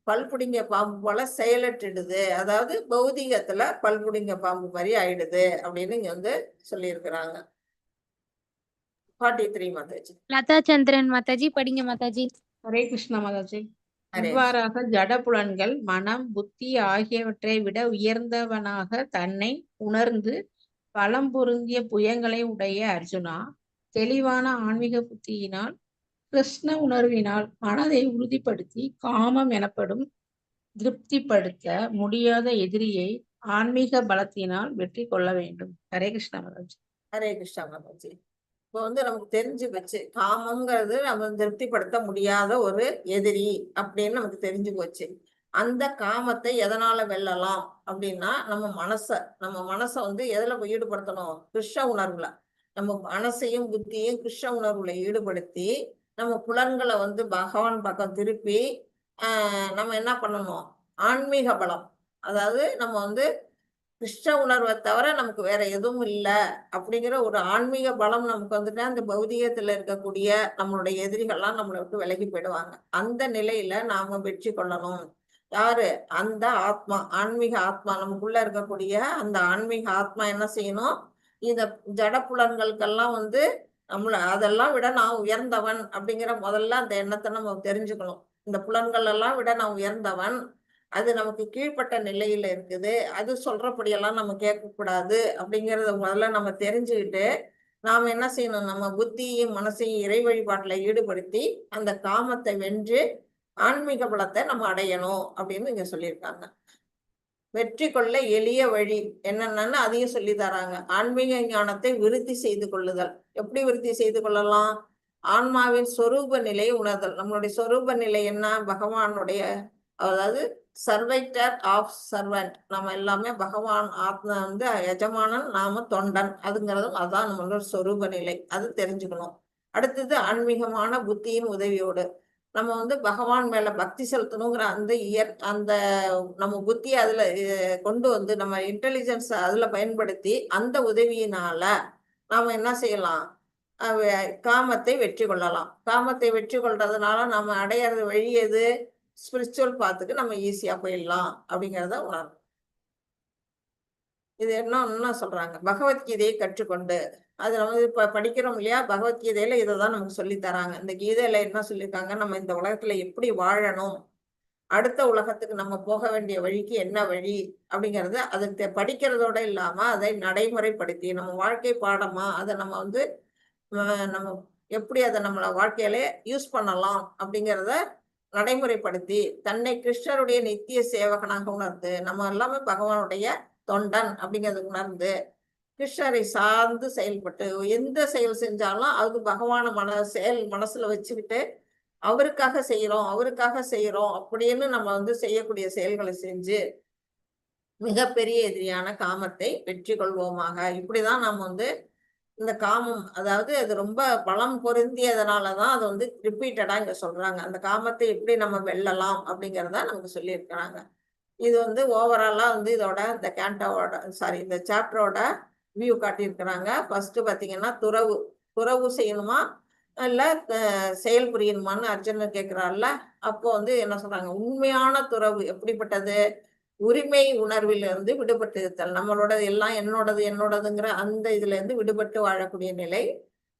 பல்புடிங்க பாம்பு போல செயலற்றிடுது. அதாவது பௌதிகத்துல பல்புடிங்க பாம்பு மாதிரி ஆயிடுது அப்படின்னு இங்க வந்து சொல்லியிருக்கிறாங்க. 43 மாதாஜி. லதா சந்திரன் மாதாஜி படிங்க மாதாஜி. ஹரே கிருஷ்ணா மாதாஜி. ஹரே. இவ்வாறாக ஜட புலன்கள் மனம் புத்தி ஆகியவற்றை விட உயர்ந்தவனாக தன்னை உணர்ந்து பலம் பொருந்திய புயங்களை உடைய அர்ஜுனா, தெளிவான ஆன்மீக புத்தியினால் கிருஷ்ண உணர்வினால் மனதை உறுதிப்படுத்தி காமம் எனப்படும் திருப்திப்படுத்த முடியாத எதிரியை ஆன்மீக பலத்தினால் வெற்றி கொள்ள வேண்டும். ஹரே கிருஷ்ணா மாதாஜி. ஹரே கிருஷ்ணா மாதாஜி. இப்போ வந்து நமக்கு தெரிஞ்சு வச்சு காமங்கிறது நம்ம திருப்திப்படுத்த முடியாத ஒரு எதிரி அப்படின்னு நமக்கு தெரிஞ்சு போச்சு. அந்த காமத்தை எதனால வெல்லலாம் அப்படின்னா நம்ம மனசை வந்து எதுல ஈடுபடுத்தணும், கிருஷ்ண உணர்வுல. நம்ம மனசையும் புத்தியையும் கிருஷ்ண உணர்வுல ஈடுபடுத்தி நம்ம புலன்களை வந்து பகவான் பக்கம் திருப்பி நம்ம என்ன பண்ணணும், ஆன்மீக பலம், அதாவது நம்ம வந்து கிருஷ்ண உணர்வை தவிர நமக்கு வேற எதுவும் இல்லை அப்படிங்கிற ஒரு ஆன்மீக பலம் நமக்கு வந்துட்டா அந்த பௌதிகத்துல இருக்கக்கூடிய நம்மளுடைய எதிரிகள்லாம் நம்மளை விட்டு விலகி போயிடுவாங்க. அந்த நிலையில நாம வெற்றி கொள்ளணும். யாரு, அந்த ஆத்மா, ஆன்மீக ஆத்மா, நமக்குள்ள இருக்கக்கூடிய அந்த ஆன்மீக ஆத்மா என்ன செய்யணும், இந்த ஜட புலன்களுக்கெல்லாம் வந்து அதெல்லாம் விட நான் உயர்ந்தவன் அப்படிங்கிற முதல்ல அந்த எண்ணத்தை நம்ம தெரிஞ்சுக்கணும். இந்த புலன்கள் எல்லாம் விட நான் உயர்ந்தவன், அது நமக்கு கீழ்ப்பட்ட நிலையில இருக்குது, அது சொல்றபடியெல்லாம் நம்ம கேட்கக்கூடாது அப்படிங்கிறத முதல்ல நம்ம தெரிஞ்சுக்கிட்டு நாம என்ன செய்யணும், நம்ம புத்தியையும் மனசையும் இறை வழிபாட்டுல ஈடுபடுத்தி அந்த காமத்தை வென்று ஆன்மீக பலத்தை நம்ம அடையணும் அப்படின்னு இங்க சொல்லியிருக்காங்க. வெற்றி கொள்ள எளிய வழி என்னென்னு அதையும் சொல்லி தராங்க. ஆன்மீக ஞானத்தை விருத்தி செய்து கொள்ளுதல். எப்படி விருத்தி செய்து கொள்ளலாம், ஆன்மாவின் சொரூப நிலையை உணர்தல். நம்மளுடைய சொரூப நிலை என்ன, பகவானுடைய, அதாவது சர்வைட்டர் ஆஃப் சர்வெண்ட். நம்ம எல்லாமே பகவான் ஆத்மா வந்து எஜமானன், நாம தொண்டன், அதுங்கிறதும் அதான் நம்மளோட சொரூப நிலை. அது தெரிஞ்சுக்கணும். அடுத்தது ஆன்மீகமான புத்தியின் உதவியோடு நம்ம வந்து பகவான் மேல பக்தி செலுத்தணுங்கிற அந்த நம்ம புத்தியை அதுல கொண்டு வந்து நம்ம இன்டெலிஜென்ஸ் அதுல பயன்படுத்தி அந்த உதவியினால நாம என்ன செய்யலாம், காமத்தை வெற்றி கொள்ளலாம். காமத்தை வெற்றி கொள்றதுனால நம்ம அடையிறது வழி எது, ஸ்பிரிச்சுவல் பாத்துக்கு நம்ம ஈஸியா போயிடலாம் அப்படிங்கிறத உணரணும். இது என்ன சொல்றாங்க, பகவத்கீதையை கற்றுக்கொண்டு அது நம்ம இப்ப படிக்கிறோம் இல்லையா, பகவத்கீதையில இதை தான் நமக்கு சொல்லி தராங்க. இந்த கீதையில என்ன சொல்லியிருக்காங்க, நம்ம இந்த உலகத்துல எப்படி வாழணும், அடுத்த உலகத்துக்கு நம்ம போக வேண்டிய வழிக்கு என்ன வழி அப்படிங்கறது அதை படிக்கிறதோட இல்லாம அதை நடைமுறைப்படுத்தி நம்ம வாழ்க்கை பாடமா அதை நம்ம வந்து நம்ம எப்படி அதை நம்மள வாழ்க்கையில யூஸ் பண்ணலாம் அப்படிங்கிறத நடைமுறைப்படுத்தி தன்னை கிருஷ்ணருடைய நித்திய சேவகனாக உணர்ந்து நம்ம எல்லாமே பகவானுடைய தொண்டன் அப்படிங்கறத உணர்ந்து கிருஷ்ணரை சார்ந்து செயல்பட்டு எந்த செயல் செஞ்சாலும் அது பகவான மனசுல வச்சுக்கிட்டு அவருக்காக செய்யறோம் அப்படின்னு நம்ம வந்து செய்யக்கூடிய செயல்களை செஞ்சு மிகப்பெரிய எதிரியான காமத்தை வெற்றி கொள்வோமாக. இப்படிதான் நம்ம வந்து இந்த காமம், அதாவது அது ரொம்ப பலம் பொருந்தியதுனாலதான் அது வந்து ரிப்பீட்டடா இங்க சொல்றாங்க. அந்த காமத்தை எப்படி நம்ம வெல்லலாம் அப்படிங்கறத நமக்கு சொல்லியிருக்கிறாங்க. இது வந்து ஓவராலா வந்து இதோட இந்த கேண்டோட இந்த சாப்டரோட வியூ காட்டியிருக்கிறாங்க. ஃபர்ஸ்ட் பாத்தீங்கன்னா துறவு செய்யணுமா இல்ல செயல் புரியணுமான்னு அர்ஜுனன் கேட்கிறாருல, அப்போ வந்து என்ன சொல்றாங்க, உண்மையான துறவு எப்படிப்பட்டது, உரிமை உணர்விலிருந்து விடுபட்டு இருத்தல், நம்மளோட எல்லாம் என்னோடதுங்கிற அந்த இதுல இருந்து விடுபட்டு வாழக்கூடிய நிலை.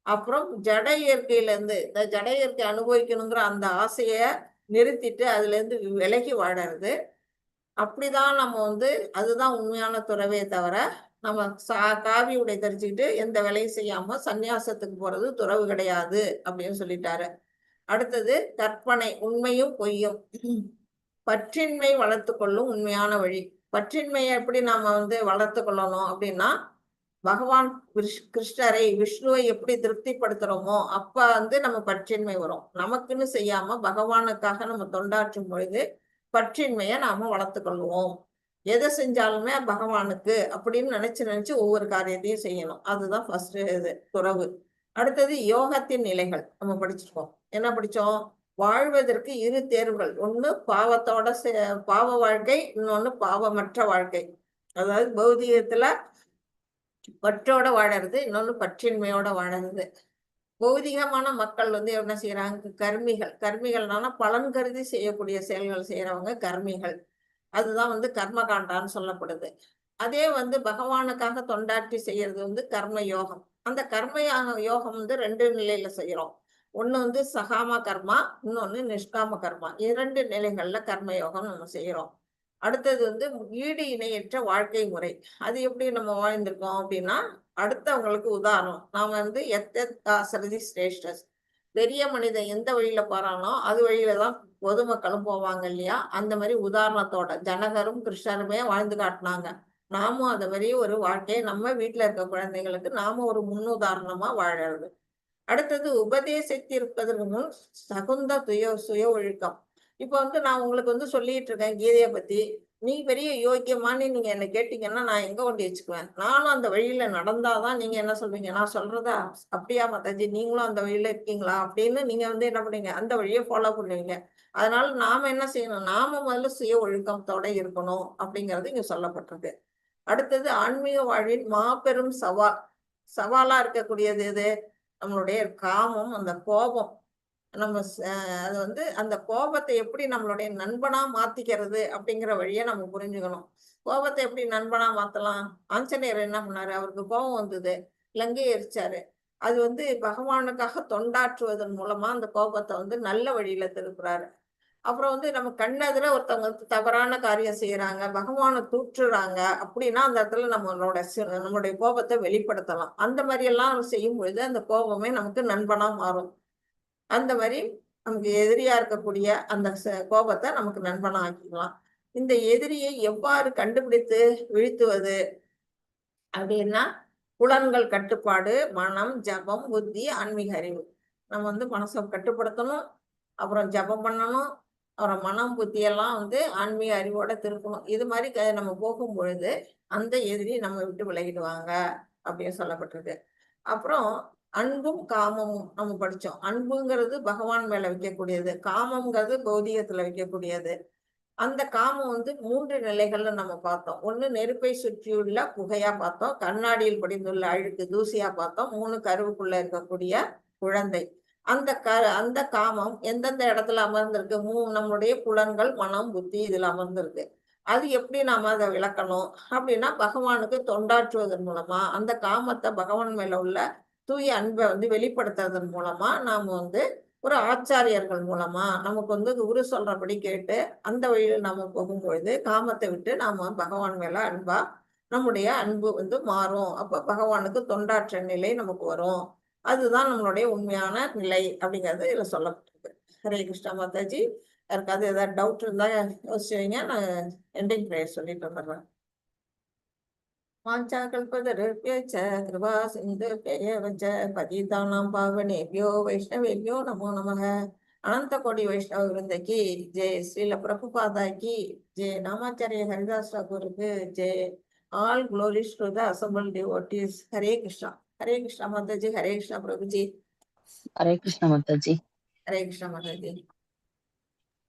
அப்புறம் ஜட இயற்கையில இருந்து இந்த ஜட இயற்கை அனுபவிக்கணுங்கிற அந்த ஆசைய நிறுத்திட்டு அதுல இருந்து விலகி வாழறது. அப்படிதான் நம்ம வந்து அதுதான் உண்மையான துறவே தவிர நம்ம காவி உடை தரிச்சுக்கிட்டு எந்த வேலையும் செய்யாம சந்நியாசத்துக்கு போறது துறவு கிடையாது அப்படின்னு சொல்லிட்டாரு. அடுத்தது கற்பனை, உண்மையும் பொய்யும், பற்றின்மை வளர்த்து கொள்ளும் உண்மையான வழி. பற்றின்மையை எப்படி நாம வந்து வளர்த்து கொள்ளணும் அப்படின்னா, பகவான் கிருஷ்ணரை விஷ்ணுவை எப்படி திருப்திப்படுத்துறோமோ அப்ப வந்து நம்ம பற்றின்மை வரும். நமக்குன்னு செய்யாம பகவானுக்காக நம்ம தொண்டாற்றும் பொழுது பற்றின்மையை நாம வளர்த்து கொள்வோம். எதை செஞ்சாலுமே பகவானுக்கு அப்படின்னு நினைச்சு ஒவ்வொரு காரியத்தையும் செய்யணும். அதுதான் ஃபர்ஸ்ட் இது துறவு. அடுத்தது யோகத்தின் நிலைகள் நம்ம படிச்சிருக்கோம். என்ன படிச்சோம், வாழ்வதற்கு 2 தேர்வுகள், ஒண்ணு பாவத்தோட பாவ வாழ்க்கை, இன்னொன்னு பாவமற்ற வாழ்க்கை. அதாவது பௌதிகத்துல பற்றோட வாழறது, இன்னொன்னு பற்றின்மையோட வாழறது. பௌதிகமான மக்கள் வந்து என்ன செய்யறாங்க, கர்மிகள்னால பலன் கருதி செய்யக்கூடிய செயல்கள் செய்யறவங்க கர்மிகள். அதுதான் வந்து கர்மகாண்டான்னு சொல்லப்படுது. அதே வந்து பகவானுக்காக தொண்டாற்றி செய்யறது வந்து கர்ம யோகம். அந்த கர்ம யோகம் வந்து 2 நிலையில செய்யறோம். ஒண்ணு வந்து சகாம கர்மா, இன்னொன்னு நிஷ்காம கர்மா. 2 நிலைகள்ல கர்ம யோகம் நம்ம செய்யறோம். அடுத்தது வந்து ஈடு இணையற்ற வாழ்க்கை முறை. அது எப்படி நம்ம வாழ்ந்திருக்கோம் அப்படின்னா, அடுத்தவங்களுக்கு உதாரணம். நாம வந்து எத்தசரதி சிரேஷ்டஸ், பெரிய மனிதன் எந்த வழியில போறானோ அது வழியில தான் பொதுமக்களும் போவாங்க இல்லையா. அந்த மாதிரி உதாரணத்தோட ஜனகரும் கிருஷ்ணருமே வாழ்ந்து காட்டினாங்க. நாமும் அந்த மாதிரி ஒரு வாழ்க்கையை நம்ம வீட்டுல இருக்க குழந்தைகளுக்கு நாம ஒரு முன்னுதாரணமா வாழறது. அடுத்தது உபதேசித்திருப்பதற்கு முன் தகுந்த சுய ஒழுக்கம். இப்ப வந்து நான் உங்களுக்கு வந்து சொல்லிட்டு இருக்கேன் கீதையை பத்தி, நீ பெரிய யோக்கியமானு நீங்க என்ன கேட்டீங்கன்னா நான் எங்க கொண்டு வச்சுக்குவேன். நானும் அந்த வழியில நடந்தாதான் நீங்க என்ன சொல்வீங்க, நான் சொல்றதா அப்படியா மாதாஜி நீங்களும் அந்த வழியில இருக்கீங்களா அப்படின்னு நீங்க வந்து என்ன பண்ணுவீங்க, அந்த வழியை ஃபாலோ பண்ணுவீங்க. அதனால நாம என்ன செய்யணும், நாம முதல்ல சுய ஒழுக்கத்தோட இருக்கணும் அப்படிங்கிறது இங்க சொல்லப்பட்டிருக்கு. அடுத்தது ஆன்மீக வாழ்வின் மாபெரும் சவாலா இருக்கக்கூடியது எது, நம்மளுடைய காமம், அந்த கோபம். நம்ம அது வந்து அந்த கோபத்தை எப்படி நம்மளுடைய நண்பனா மாத்திக்கிறது அப்படிங்கிற வழியை நம்ம புரிஞ்சுக்கணும். கோபத்தை எப்படி நண்பனா மாத்தலாம், ஆஞ்சநேயர் என்ன பண்ணாரு, அவருக்கு கோபம் வந்தது, லங்கை எரிச்சாரு. அது வந்து பகவானுக்காக தொண்டாற்றுவதன் மூலமா அந்த கோபத்தை வந்து நல்ல வழியில திருப்புறாரு. அப்புறம் வந்து நம்ம கண்ணெதிர ஒருத்தவங்க தவறான காரியம் செய்யறாங்க, பகவானை தூற்றுறாங்க அப்படின்னா அந்த இடத்துல நம்மளுடைய கோபத்தை வெளிப்படுத்தலாம். அந்த மாதிரி எல்லாம் செய்யும் பொழுது அந்த கோபமே நமக்கு நண்பனா மாறும். அந்த மாதிரி நமக்கு எதிரியா இருக்கக்கூடிய அந்த கோபத்தை நமக்கு நண்பனா ஆக்கிக்கலாம். இந்த எதிரியை எவ்வாறு கண்டுபிடித்து வீழ்த்துவது அப்படின்னா, புலன்கள் கட்டுப்பாடு, மனம், ஜபம், புத்தி, ஆன்மீக அறிவு. நம்ம வந்து மனசை கட்டுப்படுத்தணும், அப்புறம் ஜபம் பண்ணணும், அப்புறம் மனம் புத்தியெல்லாம் வந்து ஆன்மீக அறிவோட திருப்பணும். இது மாதிரி நம்ம போகும் பொழுது அந்த எதிரி நம்ம விட்டு விலகிடுவாங்க அப்படின்னு சொல்லப்பட்டிருக்கு. அப்புறம் அன்பும் காமமும் நம்ம படிச்சோம். அன்புங்கிறது பகவான் மேல வைக்கக்கூடியது, காமம்ங்கிறது பௌதிகத்துல வைக்கக்கூடியது. அந்த காமம் வந்து 3 நிலைகள்ல நம்ம பார்த்தோம். ஒண்ணு நெருப்பை சுற்றியுள்ள புகையா பார்த்தோம், கண்ணாடியில் படிந்துள்ள அழுக்கு தூசியா பார்த்தோம், 3 கருவுக்குள்ள இருக்கக்கூடிய குழந்தை. அந்த காமம் எந்தெந்த இடத்துல அமர்ந்திருக்கு, நம்மளுடைய புலன்கள், மனம், புத்தி இதுல அமர்ந்திருக்கு. அது எப்படி நாம அதை விளக்கணும் அப்படின்னா பகவானுக்கு தொண்டாற்றுவதன் மூலமா அந்த காமத்தை பகவான் மேல உள்ள தூய அன்பை வெளிப்படுத்துறதன் மூலமா நாம ஒரு ஆச்சாரியர்கள் மூலமா நமக்கு குரு சொல்றபடி கேட்டு அந்த வழியில நாம போகும்பொழுது காமத்தை விட்டு நாம பகவான் மேல அன்பா நம்முடைய அன்பு மாறும். அப்ப பகவானுக்கு தொண்டாற்ற நிலை நமக்கு வரும். அதுதான் நம்மளுடைய உண்மையான நிலை அப்படிங்கிறது இதுல சொல்லப்பட்டிருக்கு. ஹரே கிருஷ்ணா மாதாஜி. யாருக்காவது ஏதாவது டவுட் இருந்தா யோசிச்சு வைங்க. நான் எண்டிங் ப்ரேயர் சொல்லிட்டு வந்துடுறேன். வாஞ்சாகல்பதருப்யச்ச கிருபா சிந்துப்யேவச்ச பதிதானாம் பாவனேभ्यो வைஷ்ணவேभ्यो நமோ நமः. அனந்த கோடி வைஷ்ணவ விருந்தகி ஜெய். ஸ்ரீல பிரபுபாதா கி ஜெய். நாமாச்சாரிய ஹரிதாஸ் டாகூருக்கு ஜெய். All glories to the assemble devotees. Hare Krishna. Hare Krishna Mataji. Hare Krishna Prabhuji. Hare Krishna Mataji. Hare Krishna Mataji.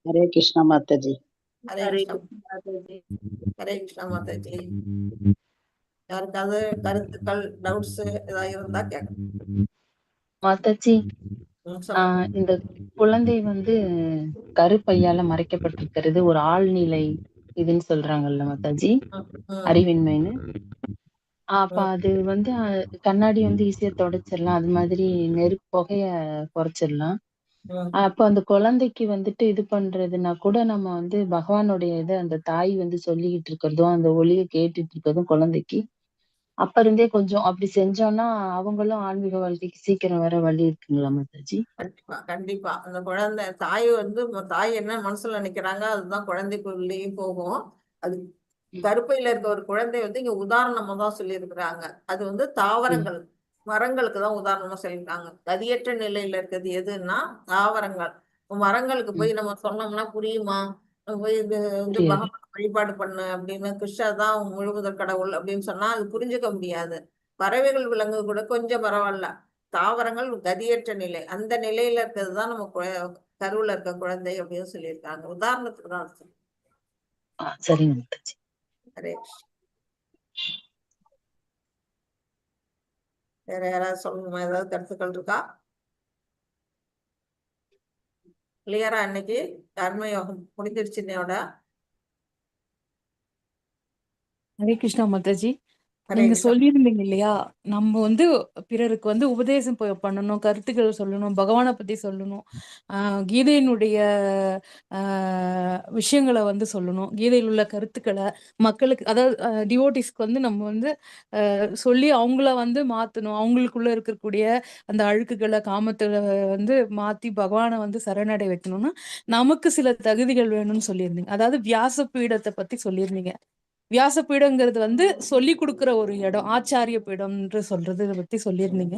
Hare Krishna Mataji. Hare Krishna. Hare Krishna Mataji. யாருக்காவது கருத்துக்கள் டவுட்ஸ் ஏதாவது இருந்தா கேட்கணும். மாதாஜி, சொல்லுங்க. இந்த குழந்தை கருப்பையால மறைக்கப்பட்டிருக்கிறது ஒரு ஆழ்நிலை இதுன்னு சொல்றாங்கல்ல மாதாஜி, அறிவின்மைன்னு. அப்ப அது கண்ணாடி ஈஸியா தொடச்சிடலாம், அது மாதிரி நெருப்பு புகைய குறைச்சிடலாம். அப்ப அந்த குழந்தைக்கு இது பண்றதுன்னா கூட நம்ம பகவானுடைய இதை அந்த தாய் சொல்லிக்கிட்டு இருக்கிறதும் அந்த ஒளியை கேட்டுட்டு இருக்கிறதும் குழந்தைக்கு அப்ப இருந்தே கொஞ்சம் அப்படி செஞ்சோம்னா அவங்களும் ஆன்மீக வாழ்க்கைக்கு சீக்கிரம் வர வழி இருக்குங்களா மாதாஜி? கண்டிப்பா கண்டிப்பா. அந்த குழந்தை தாய் தாய் என்ன மனசுல நினைக்கிறாங்க அதுதான் குழந்தைக்குள்ளேயும் போகும். அது கருப்பையில இருக்க ஒரு குழந்தை இங்க உதாரணமா தான் சொல்லியிருக்கிறாங்க. அது தாவரங்கள் மரங்களுக்கு தான் உதாரணமா சொல்லியிருக்காங்க. கதியற்ற நிலையில இருக்கிறது எதுன்னா தாவரங்கள். மரங்களுக்கு போய் நம்ம சொன்னோம்னா புரியுமா? போய் பகவான் வழிபாடு பண்ணு அப்படின்னு கிருஷ்ணர் தான் முழுமுதற் கடவுள் அப்படின்னு சொன்னா அது புரிஞ்சுக்க முடியாது. பறவைகள் விலங்கு கூட கொஞ்சம் பரவாயில்ல. தாவரங்கள் கதியற்ற நிலை, அந்த நிலையில இருக்கிறது தான் நம்ம கருவுல இருக்க குழந்தை அப்படின்னு சொல்லியிருக்காங்க. உதாரணத்துக்கு தான் சரிங்க மாதாஜி. ஹரே வேற யாராவது சொல்லணுமா? ஏதாவது கருத்துக்கள் இருக்கா? கிளியரா இன்னைக்கு கர்மயோகம் முடிஞ்சிருச்சு இன்னையோட. ஹரே கிருஷ்ணா மாதாஜி. ஹரே நீங்க கிருஷ்ணா. சொல்லியிருந்தீங்க இல்லையா, நம்ம பிறருக்கு உபதேசம் பண்ணணும், கருத்துக்கள் சொல்லணும், பகவானை பத்தி சொல்லணும், கீதையினுடைய விஷயங்களை சொல்லணும், கீதையில் உள்ள கருத்துக்களை மக்களுக்கு, அதாவது டிவோட்டிஸ்க்கு நம்ம சொல்லி அவங்கள மாத்தணும், அவங்களுக்குள்ள இருக்கக்கூடிய அந்த அழுக்குகளை காமத்தை மாத்தி பகவானை சரணடை வைக்கணும்னா நமக்கு சில தகுதிகள் வேணும்னு சொல்லியிருந்தீங்க. அதாவது வியாச பீடத்தை பத்தி சொல்லியிருந்தீங்க. வியாசப்பீடங்கிறது சொல்லி கொடுக்குற ஒரு இடம், ஆச்சாரிய பீடம்ன்று சொல்றது பத்தி சொல்லியிருந்தீங்க.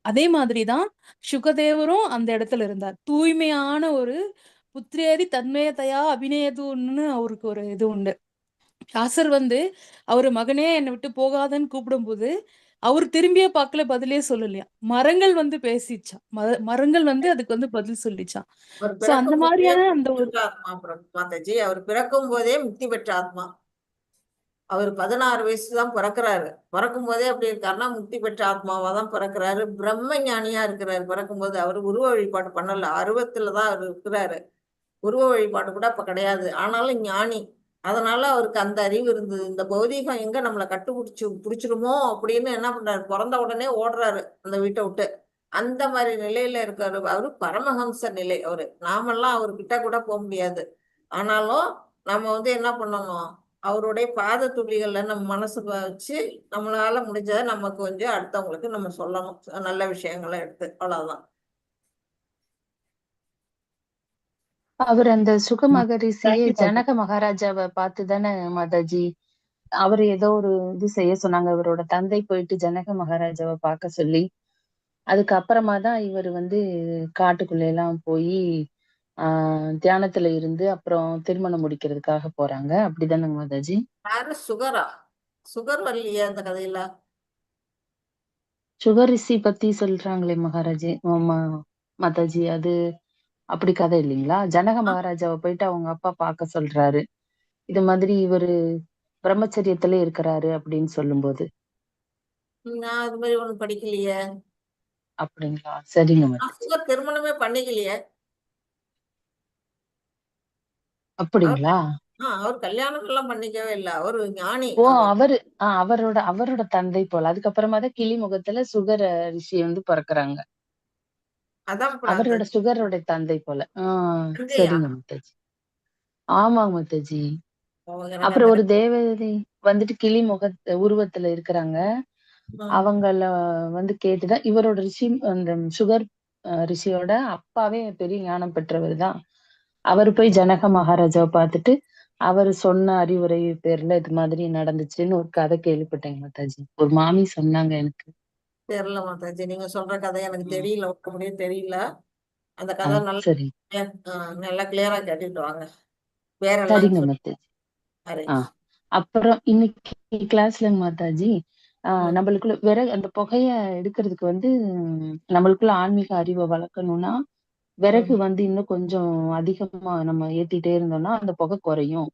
அதே மாதிரிதான் சுகதேவரும் அந்த இடத்துல இருந்தார். தூய்மையான ஒரு புத்திரேதி தன்மயத்தையா அபிநேதுன்னு அவருக்கு ஒரு இது உண்டு. வியாசர் அவரு மகனே என்னை விட்டு போகாதன்னு கூப்பிடும் போது அவர் திரும்பியே பார்க்கல, பதிலே சொல்லலையா. மரங்கள் பேசிச்சான், மரங்கள் அதுக்கு பதில் சொல்லிச்சான். சோ அந்த மாதிரியான அந்த ஒரு மாதாஜி அவர் பிறக்கும் போதே முக்தி பெற்ற ஆத்மா. அவர் 16 வயசுதான் பிறக்கிறாரு. பிறக்கும் போதே அப்படி இருக்காருன்னா முக்தி பெற்ற ஆத்மாவா தான் பிறக்கிறாரு. பிரம்ம ஞானியா இருக்கிறாரு. பிறக்கும்போது அவர் உருவ வழிபாடு பண்ணல, அருவத்துலதான் அவர் இருக்கிறாரு. உருவ வழிபாடு கூட அப்ப கிடையாது. ஆனாலும் ஞானி. அதனால அவருக்கு அந்த அறிவு இருந்தது. இந்த பௌதீகம் எங்க நம்மளை பிடிச்சிருமோ அப்படின்னு என்ன பண்றாரு, பிறந்த உடனே ஓடுறாரு அந்த வீட்டை விட்டு. அந்த மாதிரி நிலையில இருக்காரு அவரு. பரமஹம்ச நிலை அவரு. நாமெல்லாம் அவர்கிட்ட கூட போக முடியாது. ஆனாலும் நம்ம என்ன பண்ணணும், அவருடைய பாத துளிகள்ல நம்ம மனசு வச்சு நம்மளால முடிஞ்சதை நமக்கு அடுத்தவங்களுக்கு நம்ம சொல்லணும், நல்ல விஷயங்களை எடுத்து. அவ்வளவுதான். அவர் அந்த சுக மகரிஷியே ஜனக மகாராஜாவை பார்த்துதானே மாதாஜி அவர் ஏதோ ஒரு இது செய்ய சொன்னாங்க. அவரோட தந்தை போயிட்டு ஜனக மகாராஜாவை பார்க்க சொல்லி, அதுக்கப்புறமா தான் இவர் காட்டுக்குள்ள எல்லாம் போய் தியானத்துல இருந்து அப்புறம் திருமணம் முடிக்கிறதுக்காக போறாங்க. அப்படிதானங்க மாதாஜி? யாரு சுகரா? சுகர் வரலையே அந்த கதையில. சுகர் ரிஷி பத்தி சொல்றாங்களே மகாராஜி, மாதாஜி, அது அப்படி கதை இல்லைங்களா? ஜனக மகாராஜாவை போயிட்டு அவங்க அப்பா பார்க்க சொல்றாரு, இது மாதிரி இவரு பிரம்மச்சரியத்துல இருக்கிறாரு அப்படின்னு சொல்லும்போது. நான் அது மாதிரி ஒண்ணும் படிக்கலையே. அப்படிங்களா? சரிங்க மாதாஜி. சுகர் திருமணமே பண்ணிக்கலையே. அப்படிங்களா? அவர் கல்யாணம் எல்லாம் பண்ணிக்கவே இல்லை. அவர் ஞானி ஓ அவர். அவரோட தந்தை போல. அதுக்கப்புறமா தான் கிளிமுகத்துல சுகர் ரிஷி வந்து பிறக்குறாங்க. அதான் அவரோட சுகரோட தந்தை போல. தந்தையா? சரிங்க மாதாஜி. ஆமாங்க மாதாஜி. எனக்கு அப்புறம் அந்த ஒரு தேவதை வந்துட்டு கிளிமுக உருவத்துல இருக்கிறாங்க. அவங்கள வந்து கேட்டுதான் இவரோட ரிஷி, அந்த சுகர் ரிஷியோட அப்பாவே பெரிய ஞானம் பெற்றவர் தான். அவர் போய் ஜனக மகாராஜாவை பார்த்துட்டு அவர் சொன்ன அறிவுரை பேர்ல இது மாதிரி நடந்துச்சுன்னு ஒரு கதை கேள்விப்பட்டேங்க மாதாஜி. ஒரு மாமி சொன்னாங்க எனக்கு. தெரியல மாதாஜி, நீங்க சொல்ற கதை எனக்கு தெரியல, முடியும் தெரியல. அந்த கதை நல்லா சரி நல்லா கிளியரா கேட்டுட்டு வாங்க. வேற சரிங்க எல்லாம் மாதாஜி. அப்புறம் இன்னைக்கு கிளாஸ்ல மாதாஜி நம்மளுக்குள்ள விறகு அந்த புகைய எடுக்கிறதுக்கு வந்து நம்மளுக்குள்ள ஆன்மீக அறிவை வளர்க்கணும்னா விறகு வந்து இன்னும் கொஞ்சம் அதிகமா நம்ம ஏத்திட்டே இருந்தோம்னா அந்த புகை குறையும்